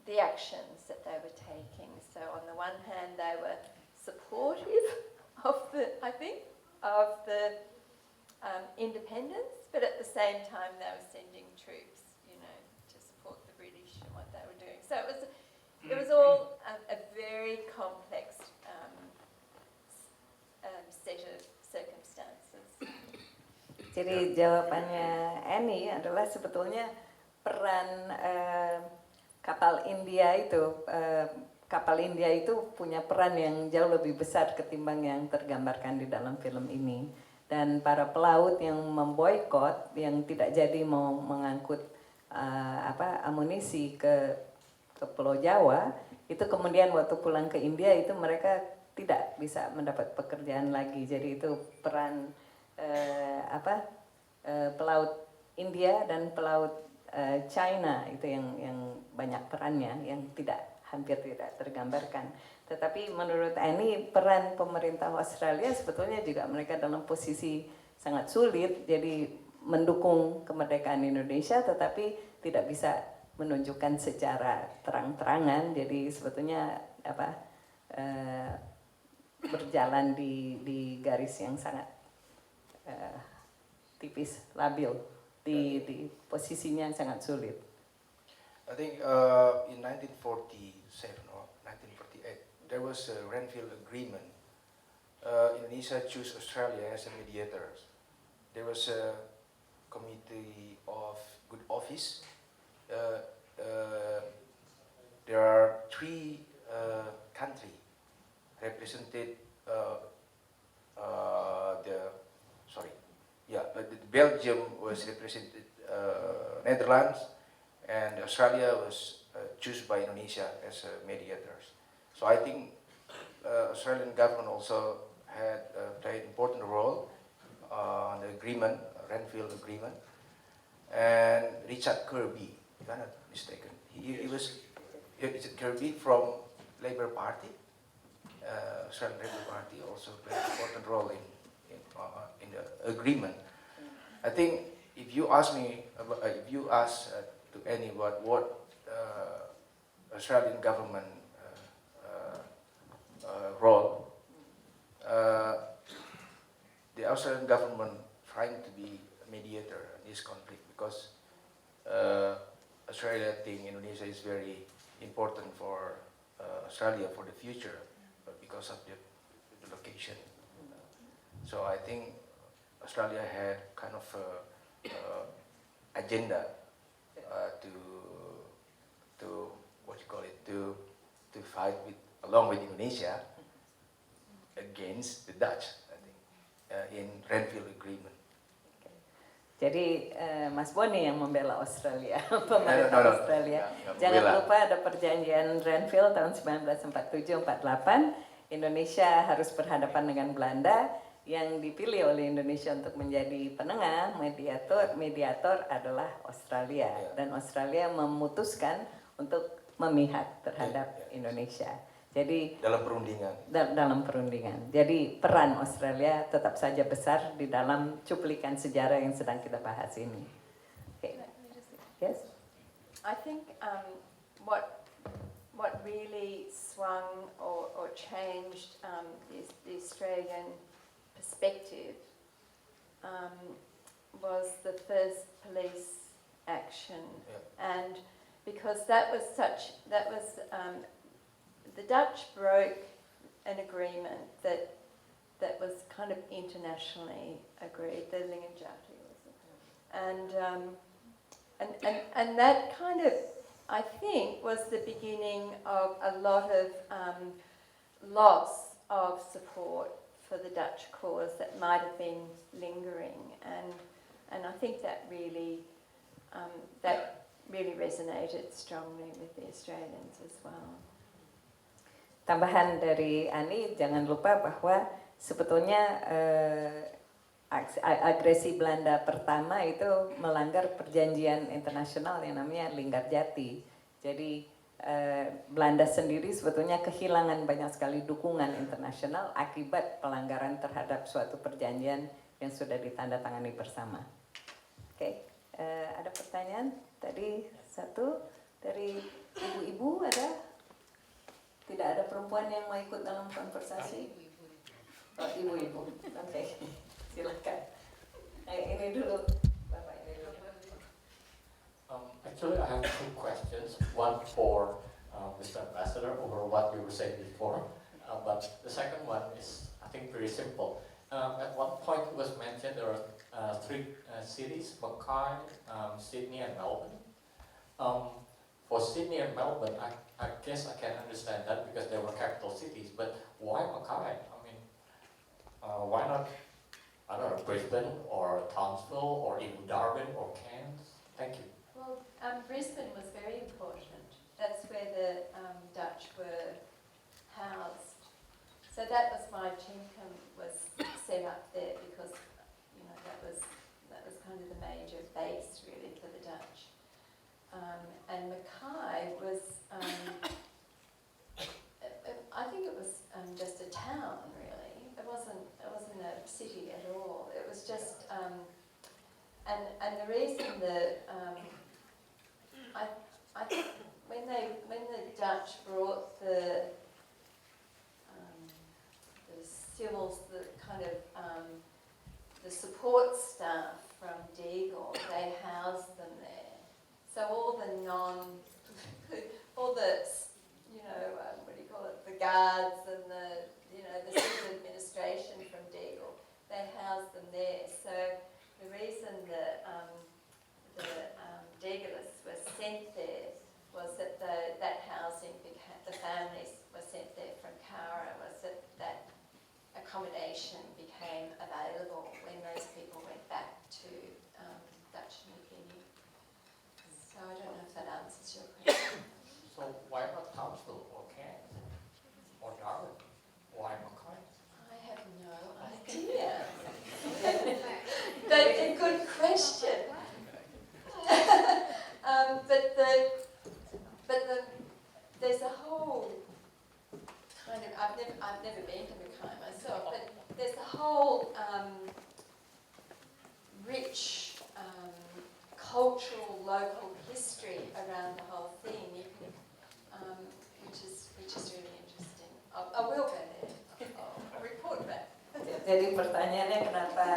the actions that they were taking. So on the one hand, they were supportive of the independence, but at the same time they were sending troops, to support the British and what they were doing. So it was all a very complex set of circumstances. Jadi jawabannya Annie adalah sebetulnya peran kapal India itu, kapal India itu punya peran yang jauh lebih besar ketimbang yang tergambarkan di dalam film ini. Dan para pelaut yang memboikot, yang tidak jadi mau mengangkut amunisi ke Pulau Jawa, itu kemudian waktu pulang ke India itu mereka tidak bisa mendapat pekerjaan lagi. Jadi itu peran pelaut India dan pelaut China itu yang banyak perannya, yang hampir tidak tergambarkan. Tetapi menurut Annee, peran pemerintah Australia sebetulnya juga mereka dalam posisi sangat sulit, jadi mendukung kemerdekaan Indonesia tetapi tidak bisa menunjukkan secara terang-terangan. Jadi sebetulnya berjalan di garis yang sangat tipis, labil, di posisinya yang sangat sulit. I think in 1947 or 1948 there was a Renville Agreement. Indonesia chose Australia as a mediator. There was a committee of good office. There are 3 countries represented. Belgium was represented, Netherlands, and Australia was chosen by Indonesia as mediators. So I think Australian government also had played an important role on the agreement, Renville Agreement. And Richard Kirby, if I'm not mistaken, Richard Kirby from Labour Party, Australian Labour Party also played an important role in the agreement. I think if you ask me, to Annee about what Australian government role, the Australian government trying to be a mediator in this conflict because Australia think Indonesia is very important for Australia for the future because of the location. So I think Australia had kind of agenda to fight along with Indonesia against the Dutch, I think, in Renville Agreement. Jadi Mas Bonnie yang membela Australia, pemerintah Australia. Jangan lupa ada perjanjian Renville tahun 1947-48. Indonesia harus berhadapan dengan Belanda, yang dipilih oleh Indonesia untuk menjadi penengah, mediator adalah Australia. Dan Australia memutuskan untuk memihak terhadap Indonesia. Jadi dalam perundingan. Jadi peran Australia tetap saja besar di dalam cuplikan sejarah yang sedang kita bahas ini. Okay. Yes. I think what really swung or changed the Australian perspective was the first police action, and because the Dutch broke an agreement that was kind of internationally agreed, the 𝘚𝘦𝘳𝘢𝘀, and that kind of, I think, was the beginning of a lot of loss of support for the Dutch cause that might have been lingering, and I think that really resonated strongly with the Australians as well. Tambahan dari Annee, jangan lupa bahwa sebetulnya agresi Belanda pertama itu melanggar perjanjian internasional yang namanya Linggarjati. Jadi Belanda sendiri sebetulnya kehilangan banyak sekali dukungan internasional akibat pelanggaran terhadap suatu perjanjian yang sudah ditandatangani bersama. Oke, ada pertanyaan? Tadi satu dari ibu-ibu ada? Tidak ada perempuan yang mau ikut dalam konversasi? Oh, ibu-ibu. Oke, silakan. Ini dulu, Bapak ini dulu. Actually, I have 2 questions. One for Mr. Ambassador over what you were saying before. But the second one is, I think, very simple. At one point it was mentioned there are 3 cities, Mackay, Sydney and Melbourne. for Sydney and Melbourne, I guess I can understand that because they were capital cities, but why Mackay? I mean, why not, I don't know, Brisbane or Townsville or even Darwin or Cairns? Thank you. Well, Brisbane was very important. That's where the Dutch were housed. So that was why Chinkham was set up there, because that was kind of the major base really for the Dutch. And Mackay was, I think it was just a town really. It wasn't a city at all. It was just, and the reason that I think when the Dutch brought the civils, the kind of the support staff from Deagle, they housed them there. So all the the guards and the civil administration from Deagle, they housed them there. So the reason that the Deagleists were sent there was that that housing became, the families were sent there from Cara, was that accommodation became available when those people went back to Dutch New Guinea. So I don't know if that answers your question. So why not Townsville or Cairns or Darwin? Why Mackay? I have no idea. That's a good question. There's a whole kind of, I've never been to Mackay myself, but there's a whole rich cultural local history around the whole thing. You can, which is really interesting. I will go there. I'll report back. Jadi pertanyaannya kenapa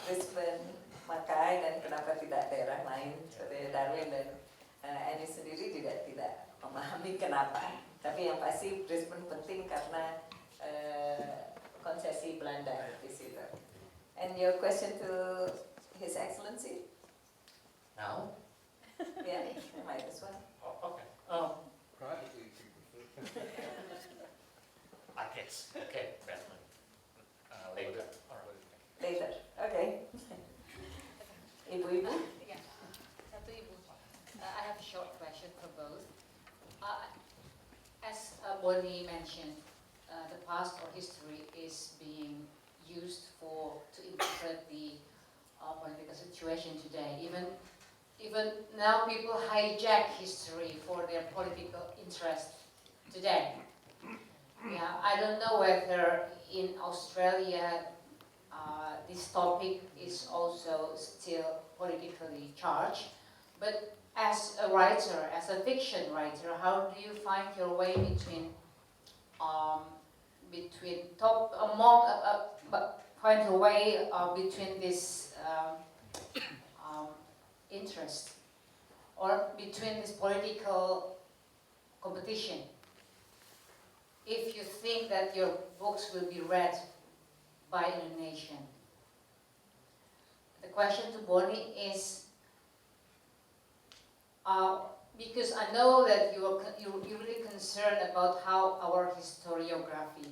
Brisbane, Mackay, dan kenapa tidak daerah lain seperti Darwin, dan Annie sendiri juga tidak memahami kenapa. Tapi yang pasti Brisbane penting karena konsesi Belanda di situ. And your question to His Excellency? Now? Yeah, might as well. Oh, okay. Privately, if you prefer. I guess. Okay, better. Later. All right. Later, okay. Ibu-ibu? Yeah. Satu Ibu. I have a short question for both. As Bonnie mentioned, the past or history is being used to interpret the political situation today. Even now, people hijack history for their political interest today. Yeah, I don't know whether in Australia this topic is also still politically charged, but as a writer, as a fiction writer, how do you find your way between this interest or between this political competition? If you think that your books will be read by Indonesian. The question to Bonnie is, because I know that you're really concerned about how our historiography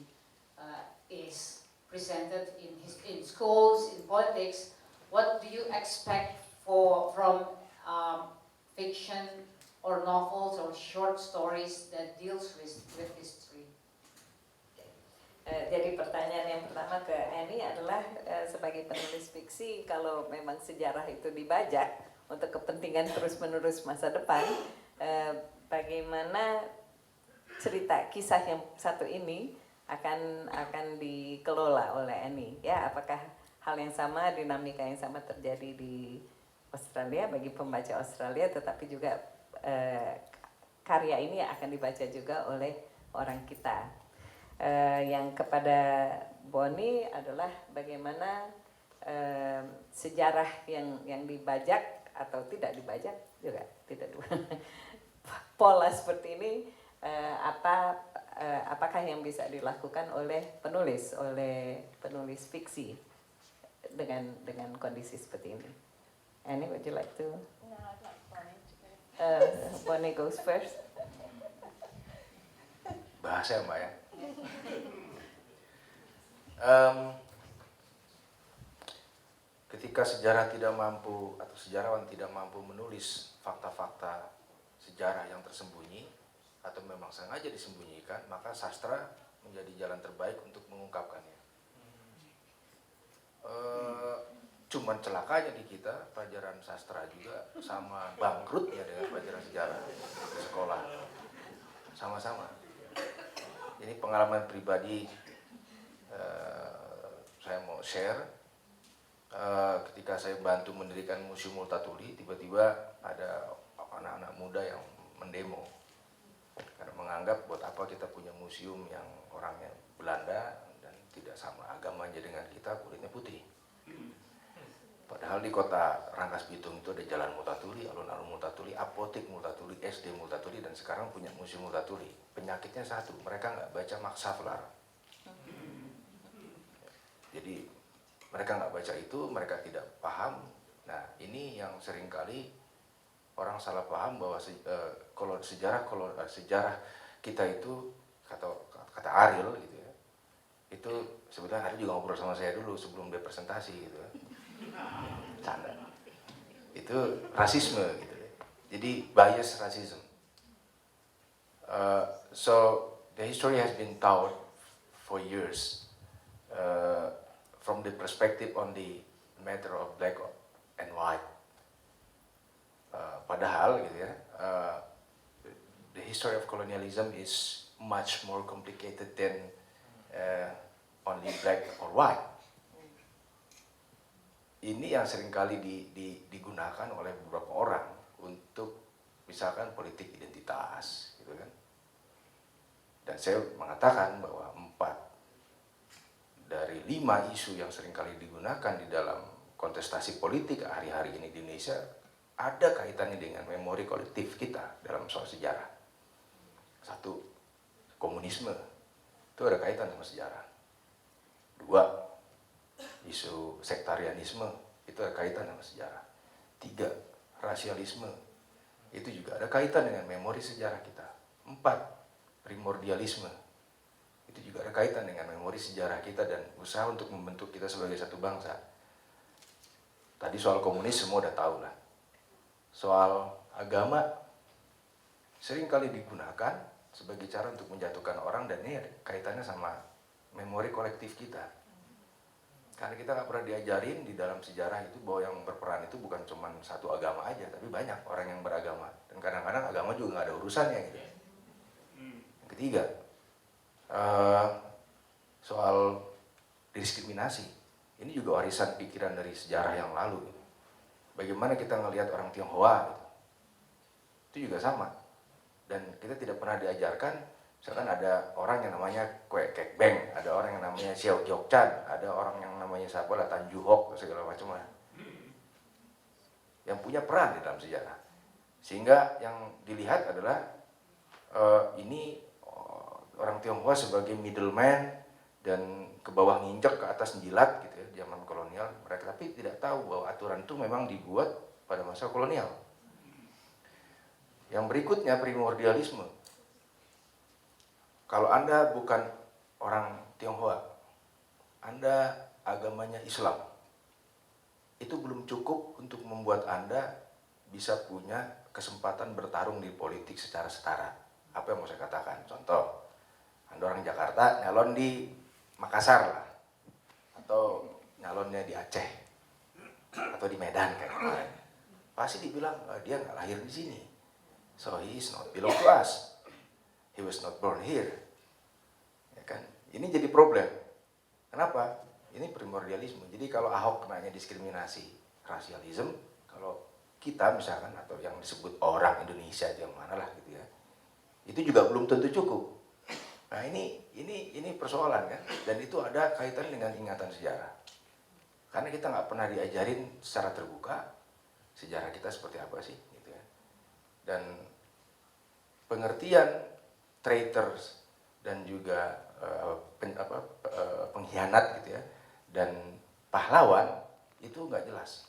is presented in schools, in politics. What do you expect from fiction or novels or short stories that deals with history? Jadi pertanyaan yang pertama ke Annie adalah sebagai penulis fiksi, kalau memang sejarah itu dibajak untuk kepentingan terus-menerus masa depan, bagaimana cerita kisah yang satu ini akan dikelola oleh Annie? Ya, apakah hal yang sama, dinamika yang sama terjadi di Australia bagi pembaca Australia, tetapi juga karya ini akan dibaca juga oleh orang kita. Yang kepada Bonnie adalah bagaimana sejarah yang dibajak atau tidak dibajak juga tidak pola seperti ini, apakah yang bisa dilakukan oleh penulis fiksi dengan kondisi seperti ini. Annie, would you like to? No, I'd like Bonnie to go. Bonnie goes first. Bahasa ya Mbak ya. Ketika sejarah tidak mampu atau sejarawan tidak mampu menulis fakta-fakta sejarah yang tersembunyi atau memang sengaja disembunyikan, maka sastra menjadi jalan terbaik untuk mengungkapkannya. Cuman celakanya di kita, pelajaran sastra juga sama bangkrutnya dengan pelajaran sejarah di sekolah. Sama-sama. Ini pengalaman pribadi saya mau share. Ketika saya bantu mendirikan Museum Multatuli, tiba-tiba ada anak-anak muda yang mendemo. Karena menganggap buat apa kita punya museum yang orangnya Belanda dan tidak sama agamanya dengan kita, kulitnya putih. Padahal di kota Rangkas Bitung itu ada Jalan Multatuli, alun-alun Multatuli, apotek Multatuli, SD Multatuli, dan sekarang punya Museum Multatuli. Penyakitnya satu, mereka nggak baca maksaflar. Jadi mereka nggak baca itu, mereka tidak paham. Nah ini yang seringkali orang salah paham bahwa kalau sejarah kita itu kata Ariel gitu ya, itu sebenarnya Ariel juga ngobrol sama saya dulu sebelum dia presentasi gitu ya. Canda. Itu rasisme gitu ya. Jadi bias racism. So the history has been taught for years from the perspective on the matter of black and white. Padahal gitu ya, the history of colonialism is much more complicated than only black or white. Ini yang seringkali digunakan oleh beberapa orang untuk misalkan politik identitas, gitu kan. Dan saya mengatakan bahwa 4 dari 5 isu yang seringkali digunakan di dalam kontestasi politik hari-hari ini di Indonesia ada kaitannya dengan memori kolektif kita dalam soal sejarah. 1, komunisme, itu ada kaitan sama sejarah. 2, isu sektarianisme, itu ada kaitan sama sejarah. 3, rasialisme, itu juga ada kaitan dengan memori sejarah kita. 4, primordialisme, itu juga ada kaitan dengan memori sejarah kita dan usaha untuk membentuk kita sebagai satu bangsa. Tadi soal komunis semua udah tahu lah. Soal agama seringkali digunakan sebagai cara untuk menjatuhkan orang, dan ini kaitannya sama memori kolektif kita. Karena kita nggak pernah diajarin di dalam sejarah itu bahwa yang berperan itu bukan cuma satu agama aja, tapi banyak orang yang beragama. Dan kadang-kadang agama juga nggak ada urusannya gitu. Yang ketiga, soal diskriminasi. Ini juga warisan pikiran dari sejarah yang lalu. Gitu. Bagaimana kita ngelihat orang Tionghoa gitu. Itu juga sama. Dan kita tidak pernah diajarkan, misalkan ada orang yang namanya 𝘺𝘺𝘁𝘺𝘺, ada orang yang namanya 𝘕𝘢𝘊𝑉, ada orang yang namanya siapa lah 𝘺𝘦𝘳𝘭𝘆, segala macam lah. Yang punya peran di dalam sejarah. Sehingga yang dilihat adalah ini orang Tionghoa sebagai middleman dan ke bawah nginjek, ke atas njilat gitu ya, zaman kolonial mereka, tapi tidak tahu bahwa aturan itu memang dibuat pada masa kolonial. Yang berikutnya primordialisme. Kalau Anda bukan orang Tionghoa, Anda agamanya Islam, itu belum cukup untuk membuat Anda bisa punya kesempatan bertarung di politik secara setara. Apa yang mau saya katakan? Contoh, Anda orang Jakarta nyalon di Makassar lah, atau nyalonnya di Aceh, atau di Medan kayak kemarin. Pasti dibilang dia nggak lahir di sini, so he is not belong to us, he was not born here. Ya kan? Ini jadi problem. Kenapa? Ini primordialisme. Jadi kalau Ahok kenanya diskriminasi, rasialisme, kalau kita misalkan atau yang disebut orang Indonesia itu yang mana lah gitu ya, itu juga belum tentu cukup. Nah ini persoalan kan, dan itu ada kaitan dengan ingatan sejarah. Karena kita nggak pernah diajarin secara terbuka sejarah kita seperti apa sih, gitu ya. Dan pengertian traitors dan juga pengkhianat gitu ya, dan pahlawan itu nggak jelas.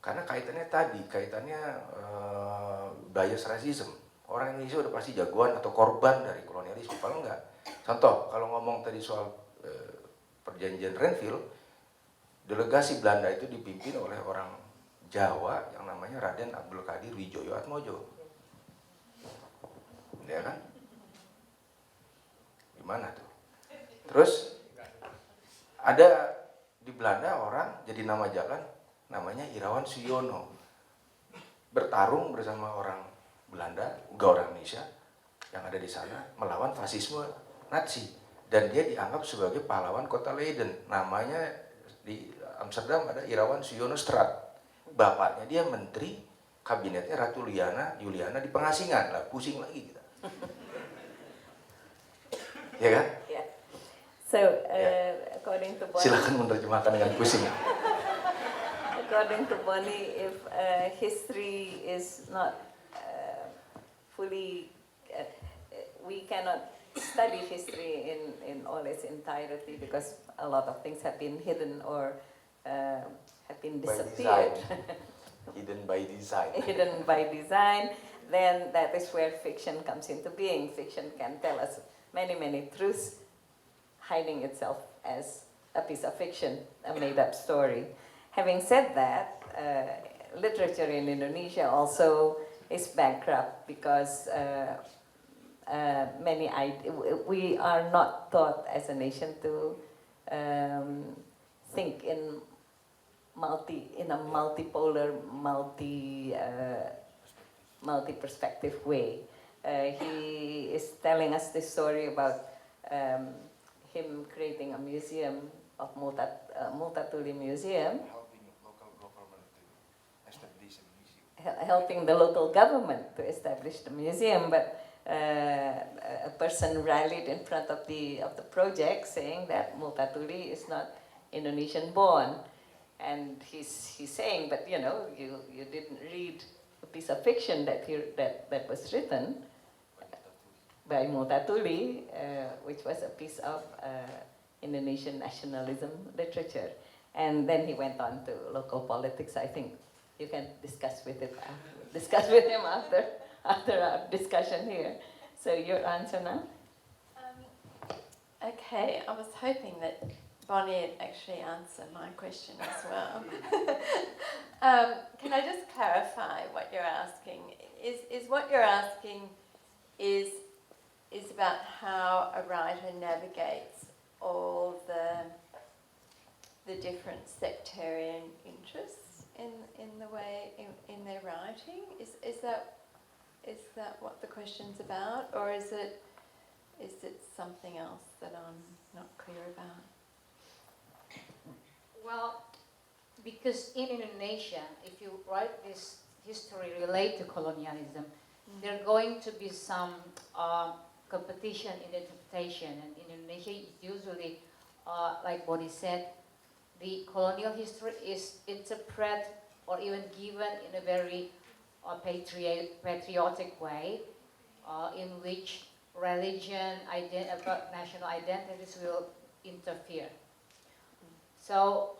Karena kaitannya bias rasism. Orang Indonesia udah pasti jagoan atau korban dari kolonialisme, kalau enggak. Contoh, kalau ngomong tadi soal perjanjian Renville, delegasi Belanda itu dipimpin oleh orang Jawa yang namanya Raden Abdul Qadir Wijaya Atmojo. Ya kan? Gimana tuh? Terus ada di Belanda orang jadi nama jalan namanya Irawan Suyono, bertarung bersama orang Belanda, orang Indonesia yang ada di sana melawan fasisme Nazi, dan dia dianggap sebagai pahlawan kota Leiden. Namanya di Amsterdam ada Irawan Suyono Straat. Bapaknya dia menteri, kabinetnya Ratu Juliana di pengasingan. Lah pusing lagi kita. Ya kan? Yeah. So, according to Bonnie, Silakan menerjemahkan dengan pusing. according to Bonnie, if history is not fully, we cannot study history in all its entirety because a lot of things have been hidden or have been disappeared. Hidden by design. Hidden by design, then that is where fiction comes into being. Fiction can tell us many, many truths, hiding itself as a piece of fiction, a made-up story. Having said that, literature in Indonesia also is bankrupt because we are not taught as a nation to think in a multipolar, multi-perspective way. He is telling us this story about him creating a museum of Multatuli Museum, helping the local government to establish the museum, but a person rallied in front of the project saying that Multatuli is not Indonesian born, and he's saying, but you know, you didn't read a piece of fiction that was written by Multatuli, which was a piece of Indonesian nationalism literature. And then he went on to local politics. I think you can discuss with him after our discussion here. So your answer now? Okay, I was hoping that Bonnie would actually answer my question as well. Can I just clarify what you're asking? Is what you're asking is about how a writer navigates all the different sectarian interests in the way in their writing? Is that what the question's about, or is it something else that I'm not clear about? Well, because in Indonesia, if you write this history related to colonialism, there are going to be some competition in interpretation. And in Indonesia, it's usually, like Bonnie said, the colonial history is interpreted or even given in a very patriotic way, in which religion, national identities will interfere. So,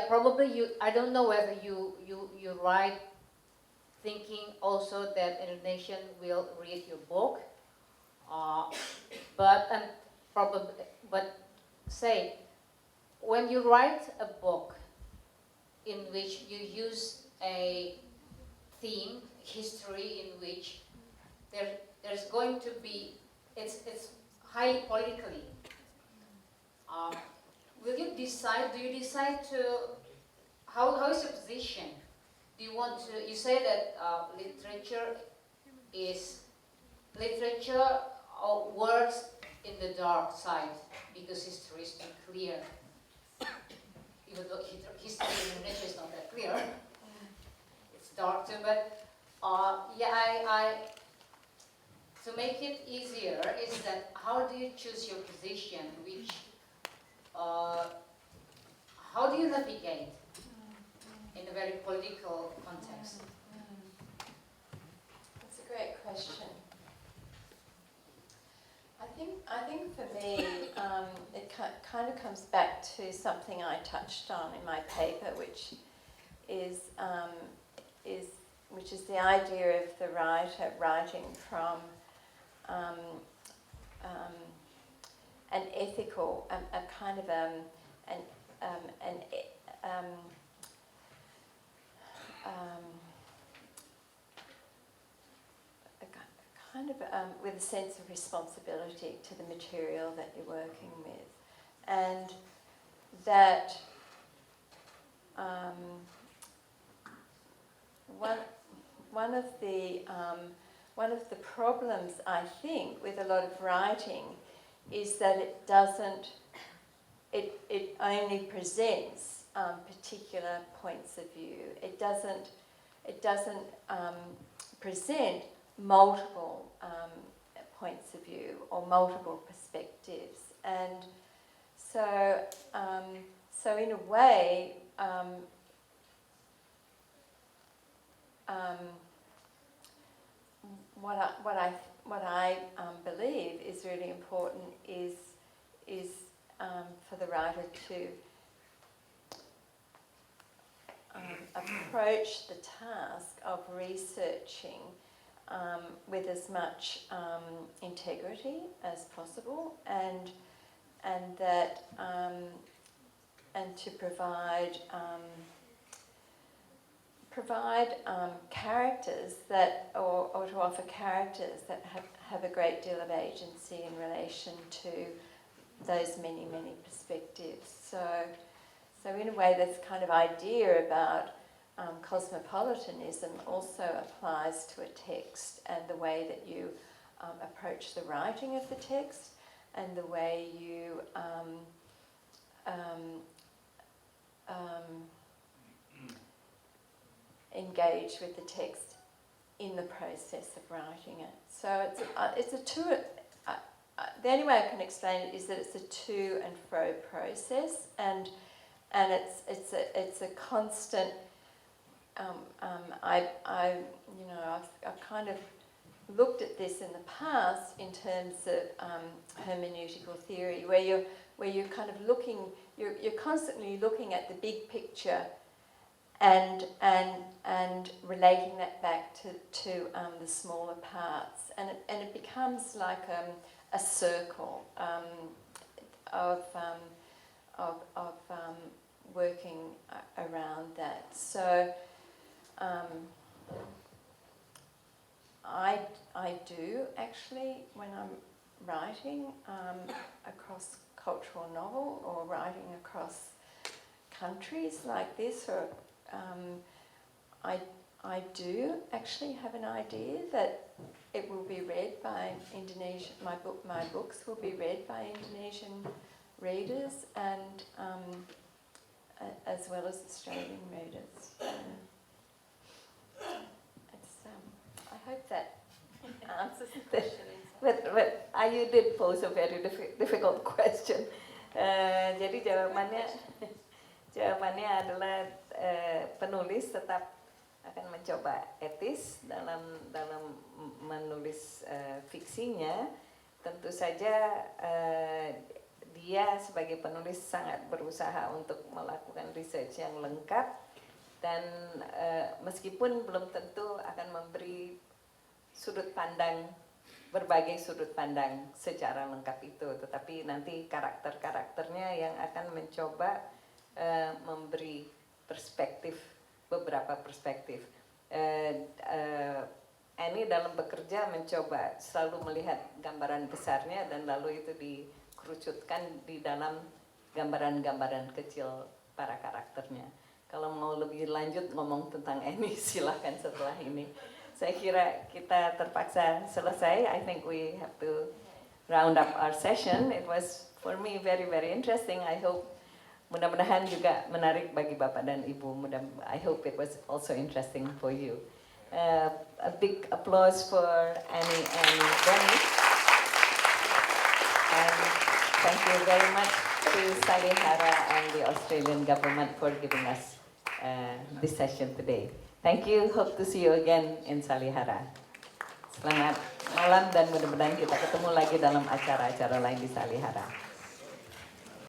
probably I don't know whether you write thinking also that Indonesian will read your book, but say, when you write a book in which you use a theme, history, in which there's going to be, it's highly politically. Do you decide to, how is your position? Do you want to, you say that literature works in the dark side because history is not clear. Even though history in Indonesia is not that clear, it's dark too, but to make it easier is that how do you choose your position, how do you navigate in a very political context? That's a great question. I think for me, it kind of comes back to something I touched on in my paper, which is the idea of the writer writing from an ethical, a kind of with a sense of responsibility to the material that you're working with, and that one of the problems I think with a lot of writing is that it only presents particular points of view. It doesn't present multiple points of view or multiple perspectives, and so in a way, what I believe is really important is for the writer to approach the task of researching with as much integrity as possible, and that and to provide characters that, or to offer characters that have a great deal of agency in relation to those many perspectives. So in a way, this kind of idea about cosmopolitanism also applies to a text, and the way that you approach the writing of the text, and the way you engage with the text in the process of writing it. So it's a two. The only way I can explain it is that it's a to and fro process, and it's a constant. I've kind of looked at this in the past in terms of hermeneutical theory, where you're kind of looking, you're constantly looking at the big picture, and relating that back to the smaller parts, and it becomes like a circle of working around that. So I do actually, when I'm writing a cross-cultural novel, or writing across countries like this, or I do actually have an idea that it will be read by Indonesian. My books will be read by Indonesian readers, and as well as Australian readers. I hope that answers the question. But you did pose a very difficult question. Jadi jawabannya adalah penulis tetap akan mencoba etis dalam menulis fiksinya. Tentu saja dia sebagai penulis sangat berusaha untuk melakukan research yang lengkap, dan meskipun belum tentu akan memberi berbagai sudut pandang secara lengkap itu, tetapi nanti karakter-karakternya yang akan mencoba memberi beberapa perspektif. Annie dalam bekerja mencoba selalu melihat gambaran besarnya, dan lalu itu dikerucutkan di dalam gambaran-gambaran kecil para karakternya. Kalau mau lebih lanjut ngomong tentang Annie, silahkan setelah ini. Saya kira kita terpaksa selesai. I think we have to round up our session. It was for me very interesting. I hope mudah-mudahan juga menarik bagi Bapak dan Ibu. I hope it was also interesting for you. A big applause for Annie and Bonnie. And thank you very much to Salihara and the Australian government for giving us this session today. Thank you. Hope to see you again in Salihara. Selamat malam dan mudah-mudahan kita ketemu lagi dalam acara-acara lain di Salihara.